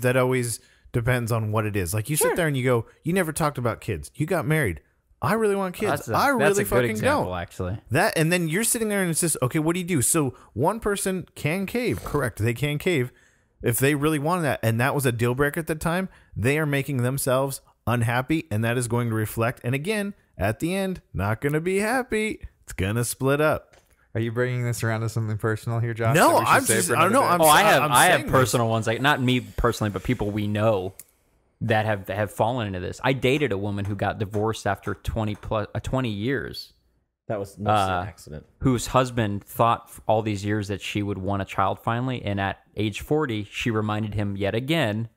depends on what it is. Like you sit there and you go, you never talked about kids. You got married. I really want kids. I really that's a good fucking example, don't. actually. That, and then you're sitting there and it's just, okay, what do you do? So one person can cave. Correct. They can cave if they really wanted that. And that was a deal breaker at the time. They are making themselves unhappy, and that is going to reflect. And again, at the end, not going to be happy. It's going to split up. Are you bringing this around to something personal here, Josh? No, that we should I'm save just, for I don't another know. day? I'm I have saying personal ones, like not me personally, but people we know that have fallen into this. I dated a woman who got divorced after 20 years, That was an accident. whose husband thought all these years that she would want a child finally, and at age 40, she reminded him yet again,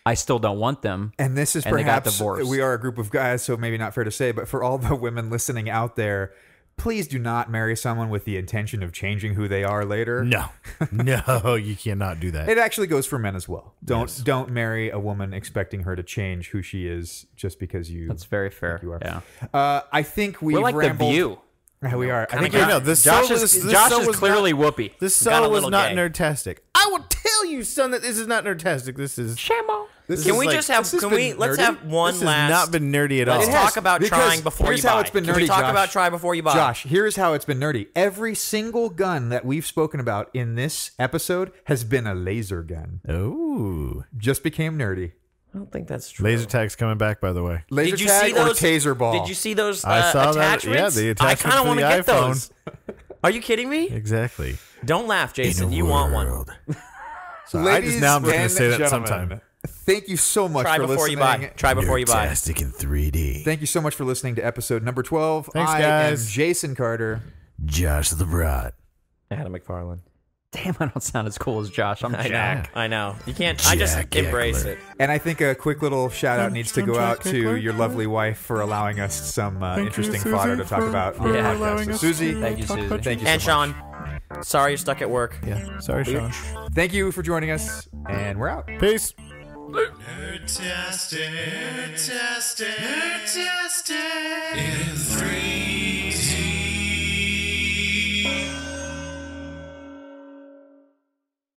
I still don't want them. And this is and they got perhaps, divorced. we are a group of guys, so maybe not fair to say, but for all the women listening out there, please do not marry someone with the intention of changing who they are later. No, no, you cannot do that. It actually goes for men as well. Don't marry a woman expecting her to change who she is just because you. That's very fair. you are. Yeah. I think we've We're like rambled. The View. Yeah, we are. I think Okay, no, this Josh show is, was- this Josh show is was clearly not, Whoopi. This Got a show was little not gay. nerdtastic. I will tell you, son, that this is not nerdtastic. This is. Shamo. this Can is we like- just have? this has Can been we? Let's nerdy. have one This has last. not been nerdy at all. Let's It has, talk about because trying before here's you buy. how it's been Can we nerdy, talk Josh. about try before you buy? Josh, here's how it's been nerdy. Every single gun that we've spoken about in this episode has been a laser gun. Oh, Just became nerdy. I don't think that's true. laser tag's coming back, by the way. Laser Did you tag see those? or taser ball? Did you see those I saw that. attachments? Yeah, the I attachments kind of for want to the get iPhone. those. Are you kidding me? Exactly. Don't laugh, Jason. You want one. So I Ladies just now I'm going to and say that gentlemen, sometime. Thank you so much Try for before listening. you buy. Try before you buy. Nerdtastic in 3D. Thank you so much for listening to episode number 12. Thanks, I guys. am Jason Carter. Josh the Brat. Adam McFarlane. Damn, I don't sound as cool as Josh. I'm Jack. I know. You can't. I just Jack embrace Eckler. it. And I think a quick little shout out needs to go out to Jack your lovely wife for allowing us some interesting fodder to talk about on the Yeah. podcast. So, Susie, Thank you, Susie. thank you And so much. Sean, sorry you're stuck at work. Yeah. Sorry, Sean. Thank you for joining us, and we're out. Peace. Nerdtastic in 3D.